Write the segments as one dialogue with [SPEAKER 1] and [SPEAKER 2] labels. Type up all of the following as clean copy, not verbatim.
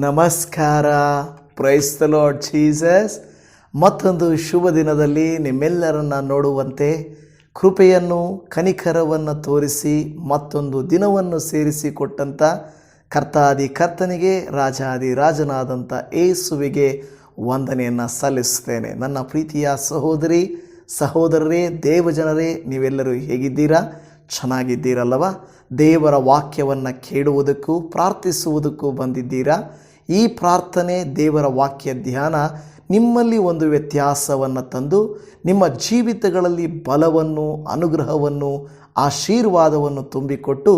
[SPEAKER 1] ನಮಸ್ಕಾರ. Price the lord Jesus. ಮತ್ತೊಂದು ಶುಭ ದಿನದಲ್ಲಿ ನಿಮ್ಮೆಲ್ಲರನ್ನ ನೋಡುವಂತೆ ಕೃಪೆಯನ್ನು ಕನಿಕರವನ್ನು ತೋರಿಸಿ ಮತ್ತೊಂದು ದಿನವನ್ನು ಸೇರಿಸಿಕೊಟ್ಟಂಥ ಕರ್ತಾದಿ ಕರ್ತನಿಗೆ ರಾಜಾದಿ ರಾಜನಾದಂಥ ಯೇಸುವಿಗೆ ವಂದನೆಯನ್ನು ಸಲ್ಲಿಸ್ತೇನೆ. ನನ್ನ ಪ್ರೀತಿಯ ಸಹೋದರಿ ಸಹೋದರರೇ, ದೇವಜನರೇ, ನೀವೆಲ್ಲರೂ ಹೇಗಿದ್ದೀರಾ? ಚೆನ್ನಾಗಿದ್ದೀರಲ್ಲವ? ದೇವರ ವಾಕ್ಯವನ್ನು ಕೇಳುವುದಕ್ಕೂ ಪ್ರಾರ್ಥಿಸುವುದಕ್ಕೂ ಬಂದಿದ್ದೀರಾ? ಈ ಪ್ರಾರ್ಥನೆ, ದೇವರ ವಾಕ್ಯ ಧ್ಯಾನ ನಿಮ್ಮಲ್ಲಿ ಒಂದು ವ್ಯತ್ಯಾಸವನ್ನು ತಂದು ನಿಮ್ಮ ಜೀವಿತಗಳಲ್ಲಿ ಬಲವನ್ನು, ಅನುಗ್ರಹವನ್ನು, ಆಶೀರ್ವಾದವನ್ನು ತುಂಬಿಕೊಟ್ಟು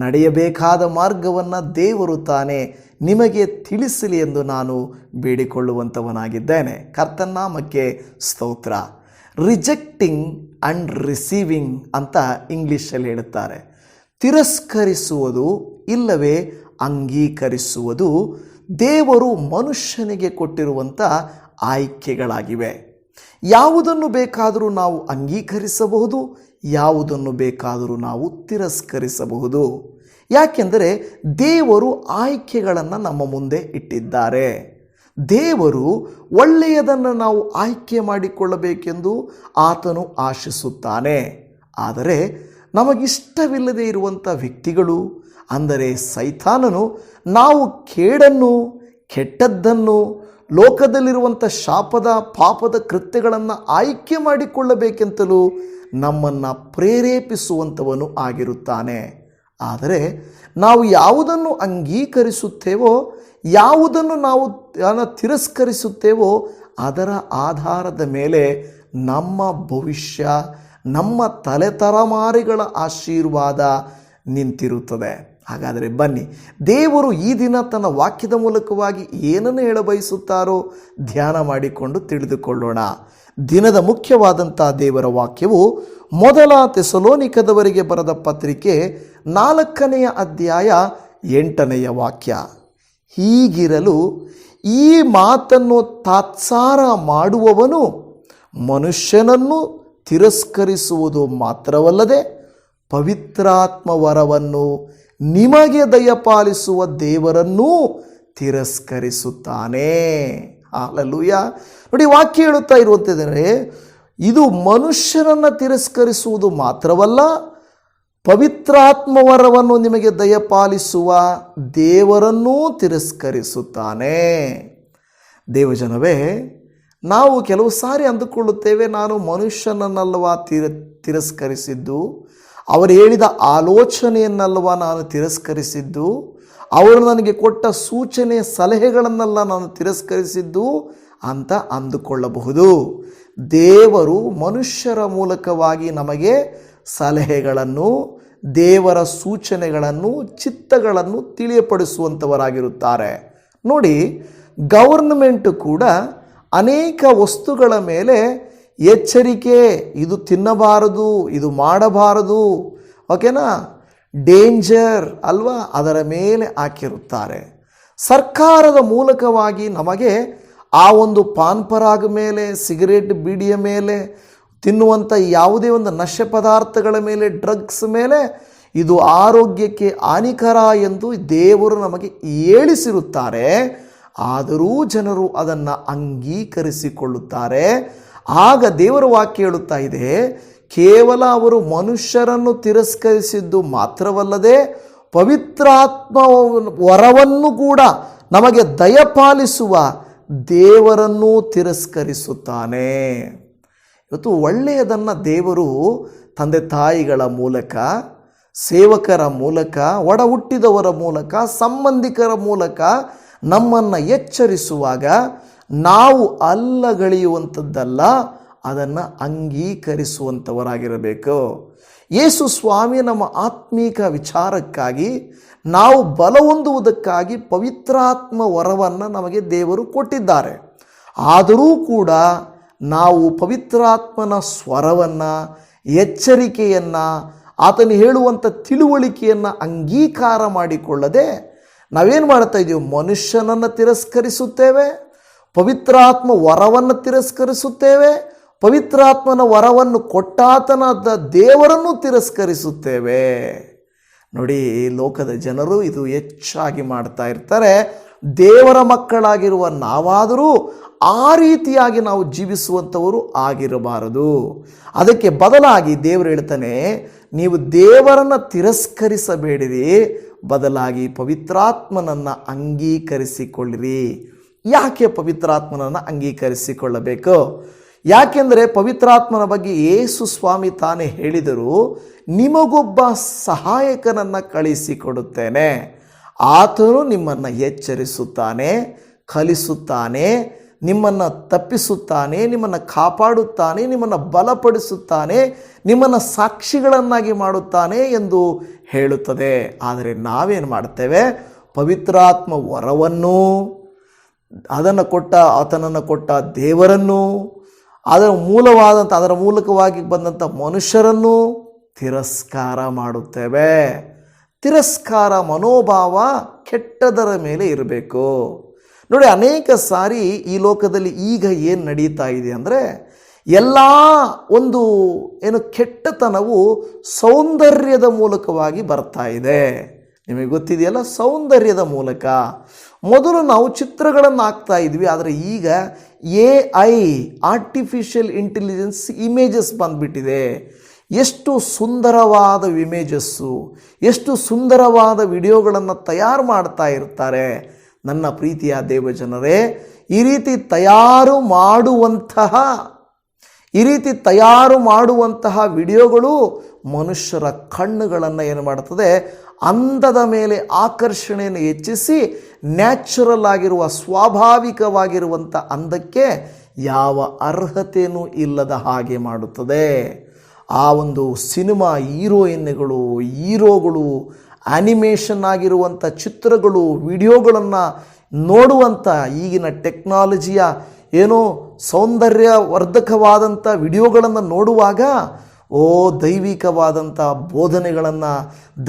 [SPEAKER 1] ನಡೆಯಬೇಕಾದ ಮಾರ್ಗವನ್ನು ದೇವರು ತಾನೇ ನಿಮಗೆ ತಿಳಿಸಲಿ ಎಂದು ನಾನು ಬೇಡಿಕೊಳ್ಳುವಂಥವನಾಗಿದ್ದೇನೆ. ಕರ್ತನಾಮಕ್ಕೆ ಸ್ತೋತ್ರ. ರಿಜೆಕ್ಟಿಂಗ್ ಆ್ಯಂಡ್ ರಿಸೀವಿಂಗ್ ಅಂತ ಇಂಗ್ಲೀಷಲ್ಲಿ ಹೇಳುತ್ತಾರೆ. ತಿರಸ್ಕರಿಸುವುದು ಇಲ್ಲವೇ ಅಂಗೀಕರಿಸುವುದು ದೇವರು ಮನುಷ್ಯನಿಗೆ ಕೊಟ್ಟಿರುವಂಥ ಆಯ್ಕೆಗಳಾಗಿವೆ. ಯಾವುದನ್ನು ಬೇಕಾದರೂ ನಾವು ಅಂಗೀಕರಿಸಬಹುದು, ಯಾವುದನ್ನು ಬೇಕಾದರೂ ನಾವು ತಿರಸ್ಕರಿಸಬಹುದು. ಯಾಕೆಂದರೆ ದೇವರು ಆಯ್ಕೆಗಳನ್ನು ನಮ್ಮ ಮುಂದೆ ಇಟ್ಟಿದ್ದಾರೆ. ದೇವರು ಒಳ್ಳೆಯದನ್ನು ನಾವು ಆಯ್ಕೆ ಮಾಡಿಕೊಳ್ಳಬೇಕೆಂದು ಆತನು ಆಶಿಸುತ್ತಾನೆ. ಆದರೆ ನಮಗಿಷ್ಟವಿಲ್ಲದೆ ಇರುವಂಥ ವ್ಯಕ್ತಿಗಳು, ಅಂದರೆ ಸೈತಾನನು, ನಾವು ಕೇಡನ್ನು, ಕೆಟ್ಟದ್ದನ್ನು, ಲೋಕದಲ್ಲಿರುವಂಥ ಶಾಪದ ಪಾಪದ ಕೃತ್ಯಗಳನ್ನು ಆಯ್ಕೆ ಮಾಡಿಕೊಳ್ಳಬೇಕೆಂತಲೂ ನಮ್ಮನ್ನು ಪ್ರೇರೇಪಿಸುವಂಥವನು ಆಗಿರುತ್ತಾನೆ. ಆದರೆ ನಾವು ಯಾವುದನ್ನು ಅಂಗೀಕರಿಸುತ್ತೇವೋ, ಯಾವುದನ್ನು ನಾವು ತಿರಸ್ಕರಿಸುತ್ತೇವೋ ಅದರ ಆಧಾರದ ಮೇಲೆ ನಮ್ಮ ಭವಿಷ್ಯ, ನಮ್ಮ ತಲೆತಲೆಮಾರುಗಳ ಆಶೀರ್ವಾದ ನಿಂತಿರುತ್ತದೆ. ಹಾಗಾದರೆ ಬನ್ನಿ, ದೇವರು ಈ ದಿನ ತನ್ನ ವಾಕ್ಯದ ಮೂಲಕವಾಗಿ ಏನನ್ನು ಹೇಳಬಯಸುತ್ತಾರೋ ಧ್ಯಾನ ಮಾಡಿಕೊಂಡು ತಿಳಿದುಕೊಳ್ಳೋಣ. ದಿನದ ಮುಖ್ಯವಾದಂಥ ದೇವರ ವಾಕ್ಯವು ಮೊದಲ ಥೆಸಲೋನಿಕದವರಿಗೆ ಬರೆದ ಪತ್ರಿಕೆ 4ನೇ ಅಧ್ಯಾಯ 8ನೇ ವಾಕ್ಯ. ಹೀಗಿರಲು ಈ ಮಾತನ್ನು ತಾತ್ಸಾರ ಮಾಡುವವನು ಮನುಷ್ಯನನ್ನು ತಿರಸ್ಕರಿಸುವುದು ಮಾತ್ರವಲ್ಲದೆ ಪವಿತ್ರಾತ್ಮ ವರವನ್ನು ನಿಮಗೆ ದಯಪಾಲಿಸುವ ದೇವರನ್ನೂ ತಿರಸ್ಕರಿಸುತ್ತಾನೆ. ಹಲ್ಲೆಲೂಯ. ನೋಡಿ, ವಾಕ್ಯ ಹೇಳುತ್ತಾ ಇರುವಂತೆಂದರೆ ಇದು ಮನುಷ್ಯನನ್ನು ತಿರಸ್ಕರಿಸುವುದು ಮಾತ್ರವಲ್ಲ, ಪವಿತ್ರಾತ್ಮ ವರವನ್ನು ನಿಮಗೆ ದಯಪಾಲಿಸುವ ದೇವರನ್ನೂ ತಿರಸ್ಕರಿಸುತ್ತಾನೆ. ದೇವಜನವೇ, ನಾವು ಕೆಲವು ಸಾರಿ ಅಂದುಕೊಳ್ಳುತ್ತೇವೆ, ನಾನು ಮನುಷ್ಯನನ್ನಲ್ವಾ ತಿರಸ್ಕರಿಸಿದ್ದು, ಅವರು ಹೇಳಿದ ಆಲೋಚನೆಯನ್ನಲ್ವ ನಾನು ತಿರಸ್ಕರಿಸಿದ್ದು, ಅವರು ನನಗೆ ಕೊಟ್ಟ ಸೂಚನೆ ಸಲಹೆಗಳನ್ನೆಲ್ಲ ನಾನು ತಿರಸ್ಕರಿಸಿದ್ದು ಅಂತ ಅಂದುಕೊಳ್ಳಬಹುದು. ದೇವರು ಮನುಷ್ಯರ ಮೂಲಕವಾಗಿ ನಮಗೆ ಸಲಹೆಗಳನ್ನು, ದೇವರ ಸೂಚನೆಗಳನ್ನು, ಚಿತ್ತಗಳನ್ನು ತಿಳಿಯಪಡಿಸುವಂಥವರಾಗಿರುತ್ತಾರೆ. ನೋಡಿ, ಗವರ್ನಮೆಂಟು ಕೂಡ ಅನೇಕ ವಸ್ತುಗಳ ಮೇಲೆ ಎಚ್ಚರಿಕೆ, ಇದು ತಿನ್ನಬಾರದು, ಇದು ಮಾಡಬಾರದು, ಓಕೆನಾ, ಡೇಂಜರ್ ಅಲ್ವಾ, ಅದರ ಮೇಲೆ ಹಾಕಿರುತ್ತಾರೆ. ಸರ್ಕಾರದ ಮೂಲಕವಾಗಿ ನಮಗೆ ಆ ಒಂದು ಪಾನ್ ಪರಾಗ ಮೇಲೆ, ಸಿಗರೇಟ್ ಬೀಡಿಯ ಮೇಲೆ, ತಿನ್ನುವಂಥ ಯಾವುದೇ ಒಂದು ನಶೆ ಪದಾರ್ಥಗಳ ಮೇಲೆ, ಡ್ರಗ್ಸ್ ಮೇಲೆ, ಇದು ಆರೋಗ್ಯಕ್ಕೆ ಹಾನಿಕರ ಎಂದು ದೇವರು ನಮಗೆ ಹೇಳಿಸಿರುತ್ತಾರೆ. ಆದರೂ ಜನರು ಅದನ್ನು ಅಂಗೀಕರಿಸಿಕೊಳ್ಳುತ್ತಾರೆ. ಆಗ ದೇವರ ವಾಕ್ಯ ಹೇಳುತ್ತಾ ಇದೆ, ಕೇವಲ ಅವರು ಮನುಷ್ಯರನ್ನು ತಿರಸ್ಕರಿಸಿದ್ದು ಮಾತ್ರವಲ್ಲದೆ ಪವಿತ್ರಾತ್ಮ ವರವನ್ನು ಕೂಡ ನಮಗೆ ದಯಪಾಲಿಸುವ ದೇವರನ್ನೂ ತಿರಸ್ಕರಿಸುತ್ತಾನೆ. ಇವತ್ತು ಒಳ್ಳೆಯದನ್ನು ದೇವರು ತಂದೆ ತಾಯಿಗಳ ಮೂಲಕ, ಸೇವಕರ ಮೂಲಕ, ಒಡ ಹುಟ್ಟಿದವರ ಮೂಲಕ, ಸಂಬಂಧಿಕರ ಮೂಲಕ ನಮ್ಮನ್ನು ಎಚ್ಚರಿಸುವಾಗ ನಾವು ಅಲ್ಲಗಳೆಯುವಂಥದ್ದಲ್ಲ, ಅದನ್ನು ಅಂಗೀಕರಿಸುವಂಥವರಾಗಿರಬೇಕು. ಯೇಸು ಸ್ವಾಮಿ ನಮ್ಮ ಆತ್ಮೀಕ ವಿಚಾರಕ್ಕಾಗಿ, ನಾವು ಬಲ ಹೊಂದುವುದಕ್ಕಾಗಿ ಪವಿತ್ರಾತ್ಮ ವರವನ್ನು ನಮಗೆ ದೇವರು ಕೊಟ್ಟಿದ್ದಾರೆ. ಆದರೂ ಕೂಡ ನಾವು ಪವಿತ್ರಾತ್ಮನ ಸ್ವರವನ್ನು, ಎಚ್ಚರಿಕೆಯನ್ನು, ಆತನು ಹೇಳುವಂಥ ತಿಳುವಳಿಕೆಯನ್ನು ಅಂಗೀಕಾರ ಮಾಡಿಕೊಳ್ಳದೆ ನಾವೇನು ಮಾಡ್ತಾ ಇದ್ದೀವಿ? ಮನುಷ್ಯನನ್ನು ತಿರಸ್ಕರಿಸುತ್ತೇವೆ, ಪವಿತ್ರಾತ್ಮ ವರವನ್ನು ತಿರಸ್ಕರಿಸುತ್ತೇವೆ, ಪವಿತ್ರಾತ್ಮನ ವರವನ್ನು ಕೊಟ್ಟಾತನಾದ ದೇವರನ್ನು ತಿರಸ್ಕರಿಸುತ್ತೇವೆ. ನೋಡಿ, ಲೋಕದ ಜನರು ಇದು ಹೆಚ್ಚಾಗಿ ಮಾಡ್ತಾ ಇರ್ತಾರೆ. ದೇವರ ಮಕ್ಕಳಾಗಿರುವ ನಾವಾದರೂ ಆ ರೀತಿಯಾಗಿ ನಾವು ಜೀವಿಸುವಂಥವರು ಆಗಿರಬಾರದು. ಅದಕ್ಕೆ ಬದಲಾಗಿ ದೇವರು ಹೇಳ್ತಾನೆ, ನೀವು ದೇವರನ್ನು ತಿರಸ್ಕರಿಸಬೇಡಿರಿ, ಬದಲಾಗಿ ಪವಿತ್ರಾತ್ಮನನ್ನು ಅಂಗೀಕರಿಸಿಕೊಳ್ಳಿರಿ. ಯಾಕೆ ಪವಿತ್ರಾತ್ಮನನ್ನು ಅಂಗೀಕರಿಸಿಕೊಳ್ಳಬೇಕು? ಯಾಕೆಂದರೆ ಪವಿತ್ರಾತ್ಮನ ಬಗ್ಗೆ ಯೇಸು ಸ್ವಾಮಿ ತಾನೇ ಹೇಳಿದರು, ನಿಮಗೊಬ್ಬ ಸಹಾಯಕನನ್ನು ಕಳಿಸಿಕೊಡುತ್ತೇನೆ, ಆತನು ನಿಮ್ಮನ್ನು ಎಚ್ಚರಿಸುತ್ತಾನೆ, ಕಲಿಸುತ್ತಾನೆ, ನಿಮ್ಮನ್ನು ತಪ್ಪಿಸುತ್ತಾನೆ, ನಿಮ್ಮನ್ನು ಕಾಪಾಡುತ್ತಾನೆ, ನಿಮ್ಮನ್ನು ಬಲಪಡಿಸುತ್ತಾನೆ, ನಿಮ್ಮನ್ನು ಸಾಕ್ಷಿಗಳನ್ನಾಗಿ ಮಾಡುತ್ತಾನೆ ಎಂದು ಹೇಳುತ್ತದೆ. ಆದರೆ ನಾವೇನು ಮಾಡ್ತೇವೆ? ಪವಿತ್ರಾತ್ಮ ವರವನ್ನು, ಆತನನ್ನು ಕೊಟ್ಟ ದೇವರನ್ನು, ಅದರ ಮೂಲಕವಾಗಿ ಬಂದಂಥ ಮನುಷ್ಯರನ್ನು ತಿರಸ್ಕಾರ ಮಾಡುತ್ತೇವೆ. ತಿರಸ್ಕಾರ ಮನೋಭಾವ ಕೆಟ್ಟದರ ಮೇಲೆ ಇರಬೇಕು. ನೋಡಿ, ಅನೇಕ ಸಾರಿ ಈ ಲೋಕದಲ್ಲಿ ಈಗ ಏನು ನಡೀತಾ ಇದೆ ಅಂದರೆ, ಎಲ್ಲ ಒಂದು ಕೆಟ್ಟತನವು ಸೌಂದರ್ಯದ ಮೂಲಕವಾಗಿ ಬರ್ತಾ ಇದೆ. ನಿಮಗೆ ಗೊತ್ತಿದೆಯಲ್ಲ, ಸೌಂದರ್ಯದ ಮೂಲಕ. ಮೊದಲು ನಾವು ಚಿತ್ರಗಳನ್ನು ಹಾಕ್ತಾ ಇದ್ವಿ, ಆದರೆ ಈಗ AI ಆರ್ಟಿಫಿಷಿಯಲ್ ಇಂಟೆಲಿಜೆನ್ಸ್ ಇಮೇಜಸ್ ಬಂದುಬಿಟ್ಟಿದೆ. ಎಷ್ಟು ಸುಂದರವಾದ ಇಮೇಜಸ್ಸು, ಎಷ್ಟು ಸುಂದರವಾದ ವಿಡಿಯೋಗಳನ್ನು ತಯಾರು ಮಾಡ್ತಾ ಇರ್ತಾರೆ. ನನ್ನ ಪ್ರೀತಿಯ ದೇವಜನರೇ, ಈ ರೀತಿ ತಯಾರು ಮಾಡುವಂತಹ ವಿಡಿಯೋಗಳು ಮನುಷ್ಯರ ಕಣ್ಣುಗಳನ್ನು ಏನು ಮಾಡ್ತದೆ? ಅಂದದ ಮೇಲೆ ಆಕರ್ಷಣೆಯನ್ನು ಹೆಚ್ಚಿಸಿ ನ್ಯಾಚುರಲ್ ಆಗಿರುವ ಸ್ವಾಭಾವಿಕವಾಗಿರುವಂಥ ಅಂದಕ್ಕೆ ಯಾವ ಅರ್ಹತೆಯೂ ಇಲ್ಲದ ಹಾಗೆ ಮಾಡುತ್ತದೆ. ಆ ಒಂದು ಸಿನಿಮಾ ಹೀರೋಗಳು ಆ್ಯನಿಮೇಷನ್ ಆಗಿರುವಂಥ ಚಿತ್ರಗಳು, ವಿಡಿಯೋಗಳನ್ನು ನೋಡುವಂಥ ಈಗಿನ ಟೆಕ್ನಾಲಜಿಯ ಸೌಂದರ್ಯವರ್ಧಕವಾದಂಥ ವಿಡಿಯೋಗಳನ್ನು ನೋಡುವಾಗ ದೈವಿಕವಾದಂಥ ಬೋಧನೆಗಳನ್ನು,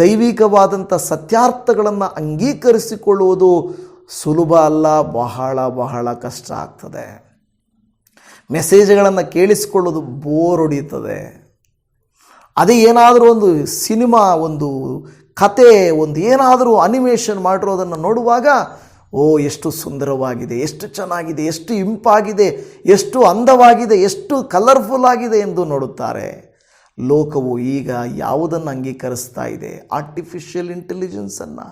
[SPEAKER 1] ದೈವಿಕವಾದಂಥ ಸತ್ಯಾರ್ಥಗಳನ್ನು ಅಂಗೀಕರಿಸಿಕೊಳ್ಳುವುದು ಸುಲಭ ಅಲ್ಲ, ಬಹಳ ಬಹಳ ಕಷ್ಟ ಆಗ್ತದೆ. ಮೆಸೇಜ್ಗಳನ್ನು ಕೇಳಿಸಿಕೊಳ್ಳೋದು ಬೋರ್ ಹೊಡೆಯುತ್ತದೆ. ಅದೇ ಏನಾದರೂ ಒಂದು ಸಿನಿಮಾ, ಒಂದು ಕತೆ, ಒಂದು ಏನಾದರೂ ಅನಿಮೇಷನ್ ಮಾಡಿರೋದನ್ನು ನೋಡುವಾಗ ಎಷ್ಟು ಸುಂದರವಾಗಿದೆ, ಎಷ್ಟು ಚೆನ್ನಾಗಿದೆ, ಎಷ್ಟು ಇಂಪಾಗಿದೆ, ಎಷ್ಟು ಅಂದವಾಗಿದೆ, ಎಷ್ಟು ಕಲರ್ಫುಲ್ ಆಗಿದೆ ಎಂದು ನೋಡುತ್ತಾರೆ. ಲೋಕವು ಈಗ ಯಾವುದನ್ನು ಅಂಗೀಕರಿಸ್ತಾ ಇದೆ? ಆರ್ಟಿಫಿಷಿಯಲ್ ಇಂಟೆಲಿಜೆನ್ಸನ್ನು.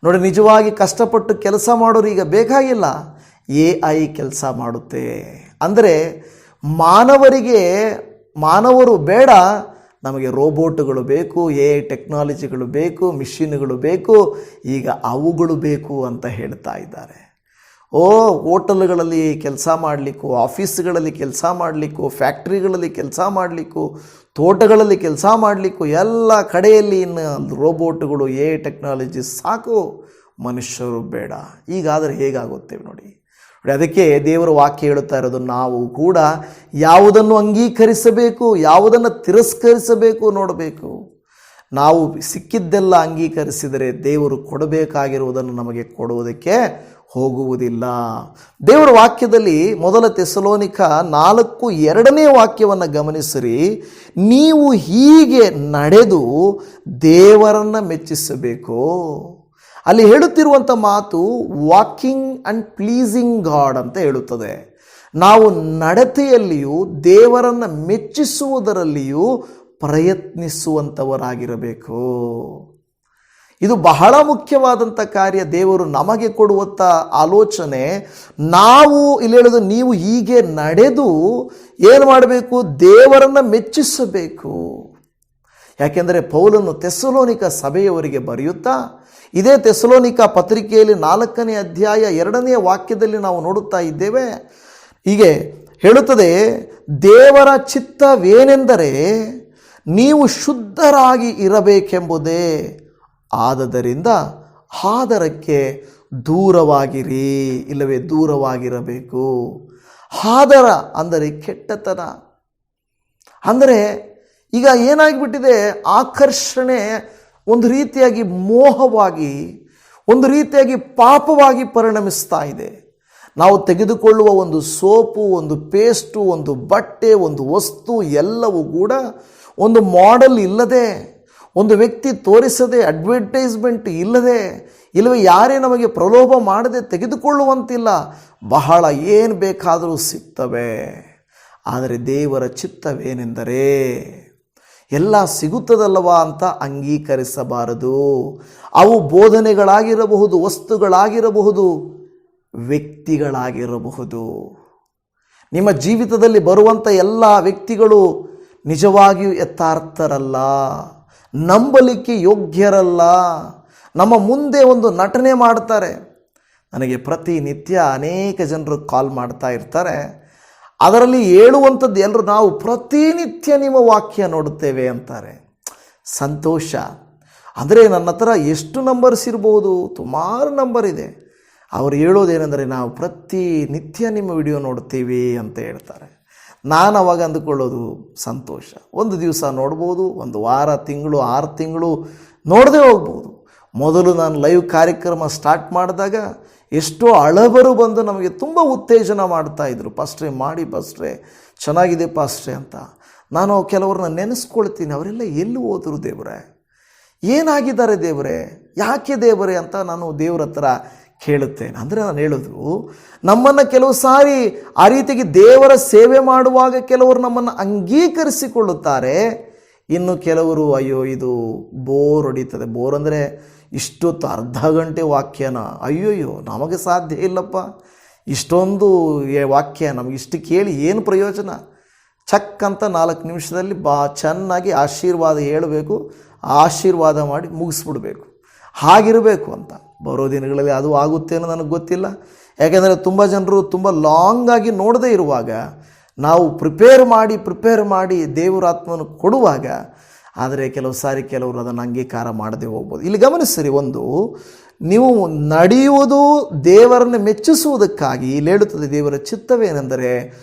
[SPEAKER 1] ನೋಡಿ, ನಿಜವಾಗಿ ಕಷ್ಟಪಟ್ಟು ಕೆಲಸ ಮಾಡೋರು ಈಗ ಬೇಕಾಗಿಲ್ಲ, AI ಕೆಲಸ ಮಾಡುತ್ತೆ. ಅಂದರೆ ಮಾನವರು ಬೇಡ, ನಮಗೆ ರೋಬೋಟ್ಗಳು ಬೇಕು, AI ಟೆಕ್ನಾಲಜಿಗಳು ಬೇಕು, ಮಿಷಿನ್ಗಳು ಬೇಕು, ಈಗ ಅವುಗಳು ಬೇಕು ಅಂತ ಹೇಳ್ತಾ ಇದ್ದಾರೆ. ಹೋಟೆಲ್ಗಳಲ್ಲಿ ಕೆಲಸ ಮಾಡಲಿಕ್ಕೂ, ಆಫೀಸ್ಗಳಲ್ಲಿ ಕೆಲಸ ಮಾಡಲಿಕ್ಕೂ, ಫ್ಯಾಕ್ಟ್ರಿಗಳಲ್ಲಿ ಕೆಲಸ ಮಾಡಲಿಕ್ಕೂ, ತೋಟಗಳಲ್ಲಿ ಕೆಲಸ ಮಾಡಲಿಕ್ಕೂ ಎಲ್ಲ ಕಡೆಯಲ್ಲಿ ಇನ್ನು ರೋಬೋಟ್ಗಳು, AI ಟೆಕ್ನಾಲಜಿ ಸಾಕು, ಮನುಷ್ಯರು ಬೇಡ. ಈಗಾದರೆ ಹೇಗಾಗುತ್ತೇವೆ ನೋಡಿ. ಅದಕ್ಕೆ ದೇವರ ವಾಕ್ಯ ಹೇಳುತ್ತಾ ಇರೋದು, ನಾವು ಕೂಡ ಯಾವುದನ್ನು ಅಂಗೀಕರಿಸಬೇಕು, ಯಾವುದನ್ನು ತಿರಸ್ಕರಿಸಬೇಕು ನೋಡಬೇಕು. ನಾವು ಸಿಕ್ಕಿದ್ದೆಲ್ಲ ಅಂಗೀಕರಿಸಿದರೆ ದೇವರು ಕೊಡಬೇಕಾಗಿರುವುದನ್ನು ನಮಗೆ ಕೊಡುವುದಕ್ಕೆ ಹೋಗುವುದಿಲ್ಲ. ದೇವರ ವಾಕ್ಯದಲ್ಲಿ ಮೊದಲ ಥೆಸಲೋನಿಕ 4:2 ವಾಕ್ಯವನ್ನು ಗಮನಿಸಿರಿ. ನೀವು ಹೀಗೆ ನಡೆದು ದೇವರನ್ನು ಮೆಚ್ಚಿಸಬೇಕು. ಅಲ್ಲಿ ಹೇಳುತ್ತಿರುವಂಥ ಮಾತು ವಾಕಿಂಗ್ ಆ್ಯಂಡ್ ಪ್ಲೀಸಿಂಗ್ ಗಾಡ್ ಅಂತ ಹೇಳುತ್ತದೆ. ನಾವು ನಡತೆಯಲ್ಲಿಯೂ ದೇವರನ್ನು ಮೆಚ್ಚಿಸುವುದರಲ್ಲಿಯೂ ಪ್ರಯತ್ನಿಸುವಂಥವರಾಗಿರಬೇಕು. ಇದು ಬಹಳ ಮುಖ್ಯವಾದಂಥ ಕಾರ್ಯ. ದೇವರು ನಮಗೆ ಕೊಡುವಂಥ ಆಲೋಚನೆ, ನಾವು ಇಲ್ಲಿ ಹೇಳೋದು, ನೀವು ಹೀಗೆ ನಡೆದು ಏನು ಮಾಡಬೇಕು? ದೇವರನ್ನು ಮೆಚ್ಚಿಸಬೇಕು. ಯಾಕೆಂದರೆ ಪೌಲನು ಥೆಸಲೋನಿಕ ಸಭೆಯವರಿಗೆ ಬರೆಯುತ್ತಾ, ಇದೇ ಥೆಸಲೋನಿಕ ಪತ್ರಿಕೆಯಲ್ಲಿ 4ನೇ ಅಧ್ಯಾಯ 2ನೇ ವಾಕ್ಯದಲ್ಲಿ ನಾವು ನೋಡುತ್ತಾ ಇದ್ದೇವೆ. ಹೀಗೆ ಹೇಳುತ್ತದೆ, ದೇವರ ಚಿತ್ತವೇನೆಂದರೆ ನೀವು ಶುದ್ಧರಾಗಿ ಇರಬೇಕೆಂಬುದೇ, ಆದದರಿಂದ ಹಾದರಕ್ಕೆ ದೂರವಾಗಿರಿ, ಇಲ್ಲವೇ ದೂರವಾಗಿರಬೇಕು. ಹಾದರ ಅಂದರೆ ಕೆಟ್ಟತನ. ಅಂದರೆ ಈಗ ಏನಾಗಿಬಿಟ್ಟಿದೆ, ಆಕರ್ಷಣೆ ಒಂದು ರೀತಿಯಾಗಿ ಮೋಹವಾಗಿ, ಒಂದು ರೀತಿಯಾಗಿ ಪಾಪವಾಗಿ ಪರಿಣಮಿಸ್ತಾ ಇದೆ. ನಾವು ತೆಗೆದುಕೊಳ್ಳುವ ಒಂದು ಸೋಪು, ಒಂದು ಪೇಸ್ಟು, ಒಂದು ಬಟ್ಟೆ, ಒಂದು ವಸ್ತು ಎಲ್ಲವೂ ಕೂಡ ಒಂದು ಮಾಡೆಲ್ ಇಲ್ಲದೆ, ಒಂದು ವ್ಯಕ್ತಿ ತೋರಿಸದೆ, ಅಡ್ವರ್ಟೈಸ್ಮೆಂಟ್ ಇಲ್ಲದೆ ಇಲ್ಲವೇ ಯಾರೇ ನಮಗೆ ಪ್ರಲೋಭ ಮಾಡದೆ ತೆಗೆದುಕೊಳ್ಳುವಂತಿಲ್ಲ. ಬಹಳ ಏನು ಬೇಕಾದರೂ ಸಿಗ್ತವೆ. ಆದರೆ ದೇವರ ಚಿತ್ತವೇನೆಂದರೆ ಎಲ್ಲ ಸಿಗುತ್ತದಲ್ಲವಾ ಅಂತ ಅಂಗೀಕರಿಸಬಾರದು. ಅವು ಬೋಧನೆಗಳಾಗಿರಬಹುದು, ವಸ್ತುಗಳಾಗಿರಬಹುದು, ವ್ಯಕ್ತಿಗಳಾಗಿರಬಹುದು. ನಿಮ್ಮ ಜೀವಿತದಲ್ಲಿ ಬರುವಂಥ ಎಲ್ಲ ವ್ಯಕ್ತಿಗಳು ನಿಜವಾಗಿಯೂ ಯಥಾರ್ಥರಲ್ಲ, ನಂಬಲಿಕ್ಕೆ ಯೋಗ್ಯರಲ್ಲ. ನಮ್ಮ ಮುಂದೆ ಒಂದು ನಟನೆ ಮಾಡ್ತಾರೆ. ನನಗೆ ಪ್ರತಿನಿತ್ಯ ಅನೇಕ ಜನರು ಕಾಲ್ ಮಾಡ್ತಾ ಇರ್ತಾರೆ. ಅದರಲ್ಲಿ ಹೇಳುವಂಥದ್ದು ಎಲ್ಲರೂ ನಾವು ಪ್ರತಿನಿತ್ಯ ನಿಮ್ಮ ವಾಕ್ಯ ನೋಡುತ್ತೇವೆ ಅಂತಾರೆ. ಸಂತೋಷ. ಅಂದರೆ ನನ್ನ ಹತ್ರ ಎಷ್ಟು ನಂಬರ್ಸ್ ಇರ್ಬೋದು, ಸುಮಾರು ನಂಬರ್ ಇದೆ. ಅವರು ಹೇಳೋದೇನೆಂದರೆ ನಾವು ಪ್ರತಿನಿತ್ಯ ನಿಮ್ಮ ವಿಡಿಯೋ ನೋಡ್ತೀವಿ ಅಂತ ಹೇಳ್ತಾರೆ. ನಾನು ಅವಾಗ ಅಂದುಕೊಳ್ಳೋದು ಸಂತೋಷ. ಒಂದು ದಿವಸ ನೋಡ್ಬೋದು, ಒಂದು ವಾರ, ತಿಂಗಳು, 6 ತಿಂಗಳು ನೋಡದೆ ಹೋಗ್ಬೋದು. ಮೊದಲು ನಾನು ಲೈವ್ ಕಾರ್ಯಕ್ರಮ ಸ್ಟಾರ್ಟ್ ಮಾಡಿದಾಗ ಎಷ್ಟೋ ಹಳಬರು ಬಂದು ನಮಗೆ ತುಂಬ ಉತ್ತೇಜನ ಮಾಡ್ತಾಯಿದ್ರು. ಪಾಸ್ಟ್ರೇ ಮಾಡಿ ಪಾಸ್ಟ್ರೇ, ಚೆನ್ನಾಗಿದೆ ಪಾಸ್ಟ್ರೇ ಅಂತ. ನಾನು ಕೆಲವ್ರನ್ನ ನೆನೆಸ್ಕೊಳ್ತೀನಿ, ಅವರೆಲ್ಲ ಎಲ್ಲಿ ಹೋದರು ದೇವರೇ, ಏನಾಗಿದ್ದಾರೆ ದೇವರೇ, ಯಾಕೆ ದೇವರೇ ಅಂತ ನಾನು ದೇವ್ರ ಹತ್ರ ಕೇಳುತ್ತೇನೆ. ಅಂದರೆ ನಾನು ಹೇಳೋದು, ನಮ್ಮನ್ನು ಕೆಲವು ಸಾರಿ ಆ ರೀತಿಗೆ ದೇವರ ಸೇವೆ ಮಾಡುವಾಗ ಕೆಲವರು ನಮ್ಮನ್ನು ಅಂಗೀಕರಿಸಿಕೊಳ್ಳುತ್ತಾರೆ. ಇನ್ನು ಕೆಲವರು ಅಯ್ಯೋ ಇದು ಬೋರ್ ಹೊಡೀತದೆ. ಬೋರ್ ಅಂದರೆ ಇಷ್ಟೊತ್ತು ಅರ್ಧ ಗಂಟೆ ವಾಕ್ಯನ, ಅಯ್ಯೋಯ್ಯೋ ನಮಗೆ ಸಾಧ್ಯ ಇಲ್ಲಪ್ಪ, ಇಷ್ಟೊಂದು ವಾಕ್ಯ ನಮಗಿಷ್ಟು ಕೇಳಿ ಏನು ಪ್ರಯೋಜನ. ಚಕ್ ಅಂತ 4 ನಿಮಿಷದಲ್ಲಿ ಚೆನ್ನಾಗಿ ಆಶೀರ್ವಾದ ಹೇಳಬೇಕು, ಆಶೀರ್ವಾದ ಮಾಡಿ ಮುಗಿಸ್ಬಿಡ್ಬೇಕು, ಹಾಗಿರಬೇಕು ಅಂತ. ಬರೋ ದಿನಗಳಲ್ಲಿ ಅದು ಆಗುತ್ತೇನೋ ನನಗೆ ಗೊತ್ತಿಲ್ಲ. ಯಾಕೆಂದರೆ ತುಂಬ ಜನರು ತುಂಬ ಲಾಂಗಾಗಿ ನೋಡದೇ ಇರುವಾಗ ನಾವು ಪ್ರಿಪೇರ್ ಮಾಡಿ ದೇವರ ಆತ್ಮವನ್ನು ಕೊಡುವಾಗ, ಆದರೆ ಕೆಲವು ಸಾರಿ ಕೆಲವರು ಅದನ್ನು ಅಂಗೀಕಾರ ಮಾಡದೆ ಹೋಗ್ಬೋದು. ಇಲ್ಲಿ ಗಮನಿಸಿರಿ, ಒಂದು ನೀವು ನಡೆಯುವುದು ದೇವರನ್ನು ಮೆಚ್ಚಿಸುವುದಕ್ಕಾಗಿ. ಇಲ್ಲಿ ಹೇಳುತ್ತದೆ ದೇವರ ಚಿತ್ತವೇನೆಂದರೆ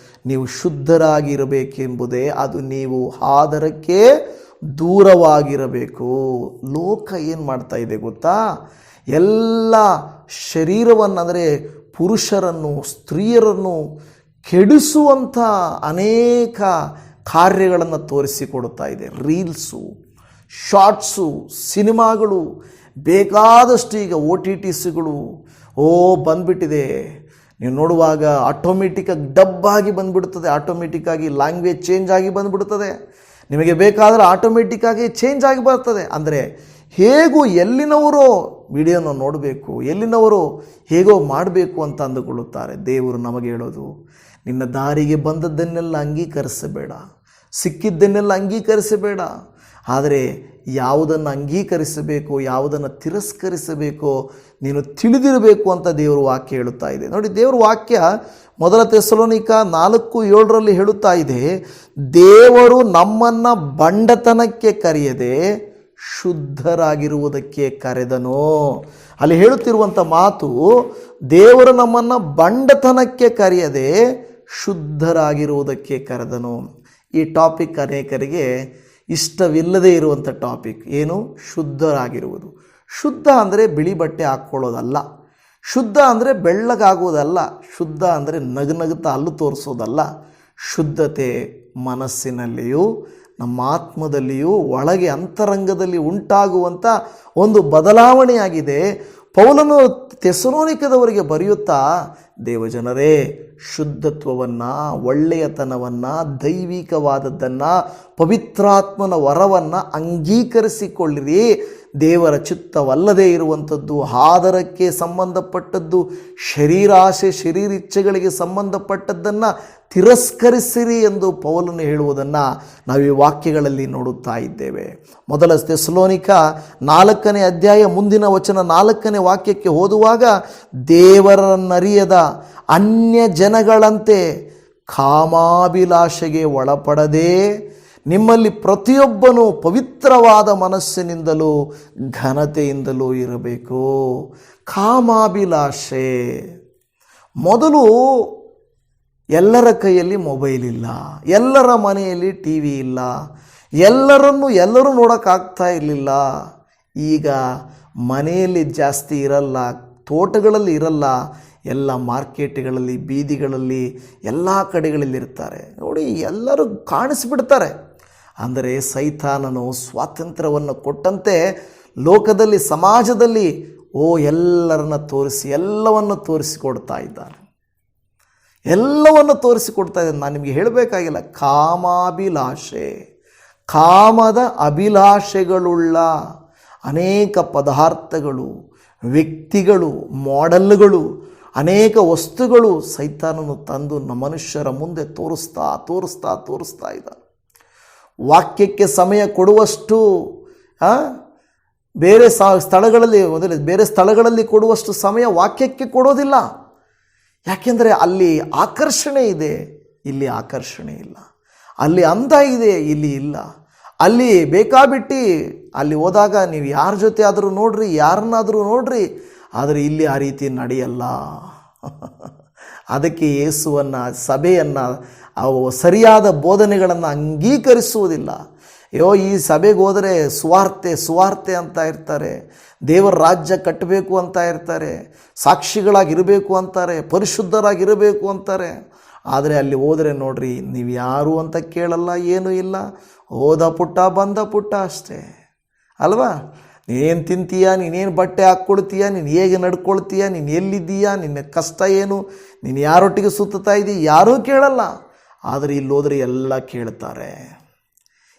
[SPEAKER 1] ನೀವು ಶುದ್ಧರಾಗಿರಬೇಕೆಂಬುದೇ. ಅದು ನೀವು ಆದರಕ್ಕೆ ದೂರವಾಗಿರಬೇಕು. ಲೋಕ ಏನು ಮಾಡ್ತಾ ಇದೆ ಗೊತ್ತಾ? ಎಲ್ಲ ಶರೀರವನ್ನು, ಅಂದರೆ ಪುರುಷರನ್ನು, ಸ್ತ್ರೀಯರನ್ನು ಕೆಡಿಸುವಂಥ ಅನೇಕ ಕಾರ್ಯಗಳನ್ನು ತೋರಿಸಿಕೊಡುತ್ತಾ ಇದೆ. ರೀಲ್ಸು, ಶಾರ್ಟ್ಸು, ಸಿನಿಮಾಗಳು ಬೇಕಾದಷ್ಟು. ಈಗ OTTಸ್ಗಳು ಬಂದುಬಿಟ್ಟಿದೆ. ನೀವು ನೋಡುವಾಗ ಆಟೋಮೆಟಿಕ್ಕಾಗಿ ಡಬ್ಬಾಗಿ ಬಂದುಬಿಡ್ತದೆ, ಆಟೋಮೆಟಿಕ್ಕಾಗಿ ಲ್ಯಾಂಗ್ವೇಜ್ ಚೇಂಜ್ ಆಗಿ ಬಂದುಬಿಡ್ತದೆ. ನಿಮಗೆ ಬೇಕಾದರೆ ಆಟೋಮೆಟಿಕ್ಕಾಗಿ ಚೇಂಜ್ ಆಗಿ ಬರ್ತದೆ. ಅಂದರೆ ಹೇಗೂ ಎಲ್ಲಿನವರೋ ವಿಡಿಯೋನ ನೋಡಬೇಕು, ಎಲ್ಲಿನವರು ಹೇಗೋ ಮಾಡಬೇಕು ಅಂತ ಅಂದುಕೊಳ್ಳುತ್ತಾರೆ. ದೇವರು ನಮಗೆ ಹೇಳೋದು, ನಿನ್ನ ದಾರಿಗೆ ಬಂದದ್ದನ್ನೆಲ್ಲ ಅಂಗೀಕರಿಸಬೇಡ, ಸಿಕ್ಕಿದ್ದನ್ನೆಲ್ಲ ಅಂಗೀಕರಿಸಬೇಡ. ಆದರೆ ಯಾವುದನ್ನು ಅಂಗೀಕರಿಸಬೇಕು, ಯಾವುದನ್ನು ತಿರಸ್ಕರಿಸಬೇಕೋ ನೀನು ತಿಳಿದಿರಬೇಕು ಅಂತ ದೇವರು ವಾಕ್ಯ ಹೇಳುತ್ತಾ ಇದೆ. ನೋಡಿ, ದೇವ್ರ ವಾಕ್ಯ 1 ಥೆಸಲೋನಿಕ 4:7 ಹೇಳುತ್ತಾ ಇದೆ, ದೇವರು ನಮ್ಮನ್ನು ಬಂಡತನಕ್ಕೆ ಕರೆಯದೆ ಶುದ್ಧರಾಗಿರುವುದಕ್ಕೆ ಕರೆದನು. ಅಲ್ಲಿ ಹೇಳುತ್ತಿರುವಂಥ ಮಾತು, ದೇವರು ನಮ್ಮನ್ನು ಬಂಡತನಕ್ಕೆ ಕರೆಯದೆ ಶುದ್ಧರಾಗಿರುವುದಕ್ಕೆ ಕರೆದನು. ಈ ಟಾಪಿಕ್ ಅನೇಕರಿಗೆ ಇಷ್ಟವಿಲ್ಲದೆ ಇರುವಂಥ ಟಾಪಿಕ್. ಏನು? ಶುದ್ಧರಾಗಿರುವುದು. ಶುದ್ಧ ಅಂದರೆ ಬಿಳಿ ಬಟ್ಟೆ ಹಾಕ್ಕೊಳ್ಳೋದಲ್ಲ, ಶುದ್ಧ ಅಂದರೆ ಬೆಳ್ಳಗಾಗುವುದಲ್ಲ, ಶುದ್ಧ ಅಂದರೆ ನಗುತ್ತಾ ಹಲ್ಲು ತೋರಿಸೋದಲ್ಲ. ಶುದ್ಧತೆ ಮನಸ್ಸಿನಲ್ಲಿಯೂ ನಮ್ಮ ಆತ್ಮದಲ್ಲಿಯೂ ಒಳಗೆ ಅಂತರಂಗದಲ್ಲಿ ಉಂಟಾಗುವಂಥ ಒಂದು ಬದಲಾವಣೆಯಾಗಿದೆ. ಪೌಲನು ಥೆಸಲೋನಿಕದವರಿಗೆ ಬರೆಯುತ್ತಾ, ದೇವಜನರೇ, ಶುದ್ಧತ್ವವನ್ನು, ಒಳ್ಳೆಯತನವನ್ನು, ದೈವಿಕವಾದದ್ದನ್ನು, ಪವಿತ್ರಾತ್ಮನ ವರವನ್ನು ಅಂಗೀಕರಿಸಿಕೊಳ್ಳಿರಿ. ದೇವರ ಚಿತ್ತವಲ್ಲದೇ ಇರುವಂಥದ್ದು, ಆದರಕ್ಕೆ ಸಂಬಂಧಪಟ್ಟದ್ದು, ಶರೀರಾಶೆ ಶರೀರಿಚ್ಛೆಗಳಿಗೆ ಸಂಬಂಧಪಟ್ಟದ್ದನ್ನು ತಿರಸ್ಕರಿಸಿರಿ ಎಂದು ಪೌಲನು ಹೇಳುವುದನ್ನು ನಾವು ಈ ವಾಕ್ಯಗಳಲ್ಲಿ ನೋಡುತ್ತಾ ಇದ್ದೇವೆ. 1 ಥೆಸಲೋನಿಕ 4ನೇ ಅಧ್ಯಾಯ ಮುಂದಿನ ವಚನ 4ನೇ ವಾಕ್ಯಕ್ಕೆ ಓದುವಾಗ, ದೇವರನ್ನರಿಯದ ಅನ್ಯ ಜನಗಳಂತೆ ಕಾಮಾಭಿಲಾಷೆಗೆ ಒಳಪಡದೆ ನಿಮ್ಮಲ್ಲಿ ಪ್ರತಿಯೊಬ್ಬನೂ ಪವಿತ್ರವಾದ ಮನಸ್ಸಿನಿಂದಲೂ ಘನತೆಯಿಂದಲೂ ಇರಬೇಕು. ಕಾಮಾಭಿಲಾಷೆ. ಮೊದಲು ಎಲ್ಲರ ಕೈಯಲ್ಲಿ ಮೊಬೈಲ್ ಇಲ್ಲ, ಎಲ್ಲರ ಮನೆಯಲ್ಲಿ TV ಇಲ್ಲ, ಎಲ್ಲರೂ ನೋಡೋಕ್ಕಾಗ್ತಾ ಇರಲಿಲ್ಲ. ಈಗ ಮನೆಯಲ್ಲಿ ಜಾಸ್ತಿ ಇರಲ್ಲ, ತೋಟಗಳಲ್ಲಿ ಇರಲ್ಲ, ಎಲ್ಲ ಮಾರ್ಕೆಟ್ಗಳಲ್ಲಿ, ಬೀದಿಗಳಲ್ಲಿ, ಎಲ್ಲ ಕಡೆಗಳಲ್ಲಿ ಇರ್ತಾರೆ. ನೋಡಿ, ಎಲ್ಲರೂ ಕಾಣಿಸ್ಬಿಡ್ತಾರೆ. ಅಂದರೆ ಸೈತಾನನು ಸ್ವಾತಂತ್ರ್ಯವನ್ನು ಕೊಟ್ಟಂತೆ ಲೋಕದಲ್ಲಿ, ಸಮಾಜದಲ್ಲಿ ಎಲ್ಲರನ್ನ ತೋರಿಸಿ ಎಲ್ಲವನ್ನು ತೋರಿಸಿಕೊಡ್ತಾ ಇದ್ದಾನೆ. ಎಲ್ಲವನ್ನು ತೋರಿಸಿಕೊಡ್ತಾ ಇದ್ದಾನೆ. ನಾನು ನಿಮಗೆ ಹೇಳಬೇಕಾಗಿಲ್ಲ. ಕಾಮಾಭಿಲಾಷೆ, ಕಾಮದ ಅಭಿಲಾಷೆಗಳುಳ್ಳ ಅನೇಕ ಪದಾರ್ಥಗಳು, ವ್ಯಕ್ತಿಗಳು, ಮಾಡೆಲ್ಗಳು, ಅನೇಕ ವಸ್ತುಗಳು ಸೈತಾನನು ತಂದು ಮನುಷ್ಯರ ಮುಂದೆ ತೋರಿಸ್ತಾ ಇದ್ದಾನೆ. ವಾಕ್ಯಕ್ಕೆ ಸಮಯ ಕೊಡುವಷ್ಟು ಬೇರೆ ಸ್ಥಳಗಳಲ್ಲಿ ಕೊಡುವಷ್ಟು ಸಮಯ ವಾಕ್ಯಕ್ಕೆ ಕೊಡೋದಿಲ್ಲ. ಯಾಕೆಂದರೆ ಅಲ್ಲಿ ಆಕರ್ಷಣೆ ಇದೆ, ಇಲ್ಲಿ ಆಕರ್ಷಣೆ ಇಲ್ಲ. ಅಲ್ಲಿ ಅಂದ ಇದೆ, ಇಲ್ಲಿ ಇಲ್ಲ. ಅಲ್ಲಿ ಬೇಕಾಬಿಟ್ಟು ಅಲ್ಲಿ ಹೋದಾಗ ನೀವು ಯಾರ ಜೊತೆ ಆದರೂ ನೋಡ್ರಿ, ಯಾರನ್ನಾದರೂ ನೋಡ್ರಿ, ಆದರೆ ಇಲ್ಲಿ ಆ ರೀತಿ ನಡೆಯಲ್ಲ. ಅದಕ್ಕೆ ಯೇಸುವನ್ನು, ಸಭೆಯನ್ನು, ಸರಿಯಾದ ಬೋಧನೆಗಳನ್ನು ಅಂಗೀಕರಿಸುವುದಿಲ್ಲ. ಈ ಸಭೆಗೆ ಹೋದರೆ ಸುವಾರ್ತೆ ಅಂತ ಇರ್ತಾರೆ, ದೇವರ ರಾಜ್ಯ ಕಟ್ಟಬೇಕು ಅಂತ ಇರ್ತಾರೆ, ಸಾಕ್ಷಿಗಳಾಗಿರಬೇಕು ಅಂತಾರೆ, ಪರಿಶುದ್ಧರಾಗಿರಬೇಕು ಅಂತಾರೆ. ಆದರೆ ಅಲ್ಲಿ ಹೋದರೆ ನೋಡ್ರಿ, ನೀವು ಯಾರು ಅಂತ ಕೇಳಲ್ಲ, ಏನೂ ಇಲ್ಲ. ಹೋದ ಪುಟ್ಟ ಬಂದ ಪುಟ್ಟ ಅಷ್ಟೇ ಅಲ್ವಾ? ನೀನೇನು ತಿಂತೀಯ, ನೀನೇನು ಬಟ್ಟೆ ಹಾಕ್ಕೊಳ್ತೀಯ, ನೀನು ಹೇಗೆ ನಡ್ಕೊಳ್ತೀಯ, ನೀನು ಎಲ್ಲಿದ್ದೀಯಾ, ನಿನ್ನ ಕಷ್ಟ ಏನು, ನೀನು ಯಾರೊಟ್ಟಿಗೆ ಸುತ್ತಾ ಇದ್ದೀಯ, ಯಾರೂ ಕೇಳಲ್ಲ. ಆದರೆ ಇಲ್ಲಿ ಹೋದರೆ ಎಲ್ಲ ಕೇಳ್ತಾರೆ.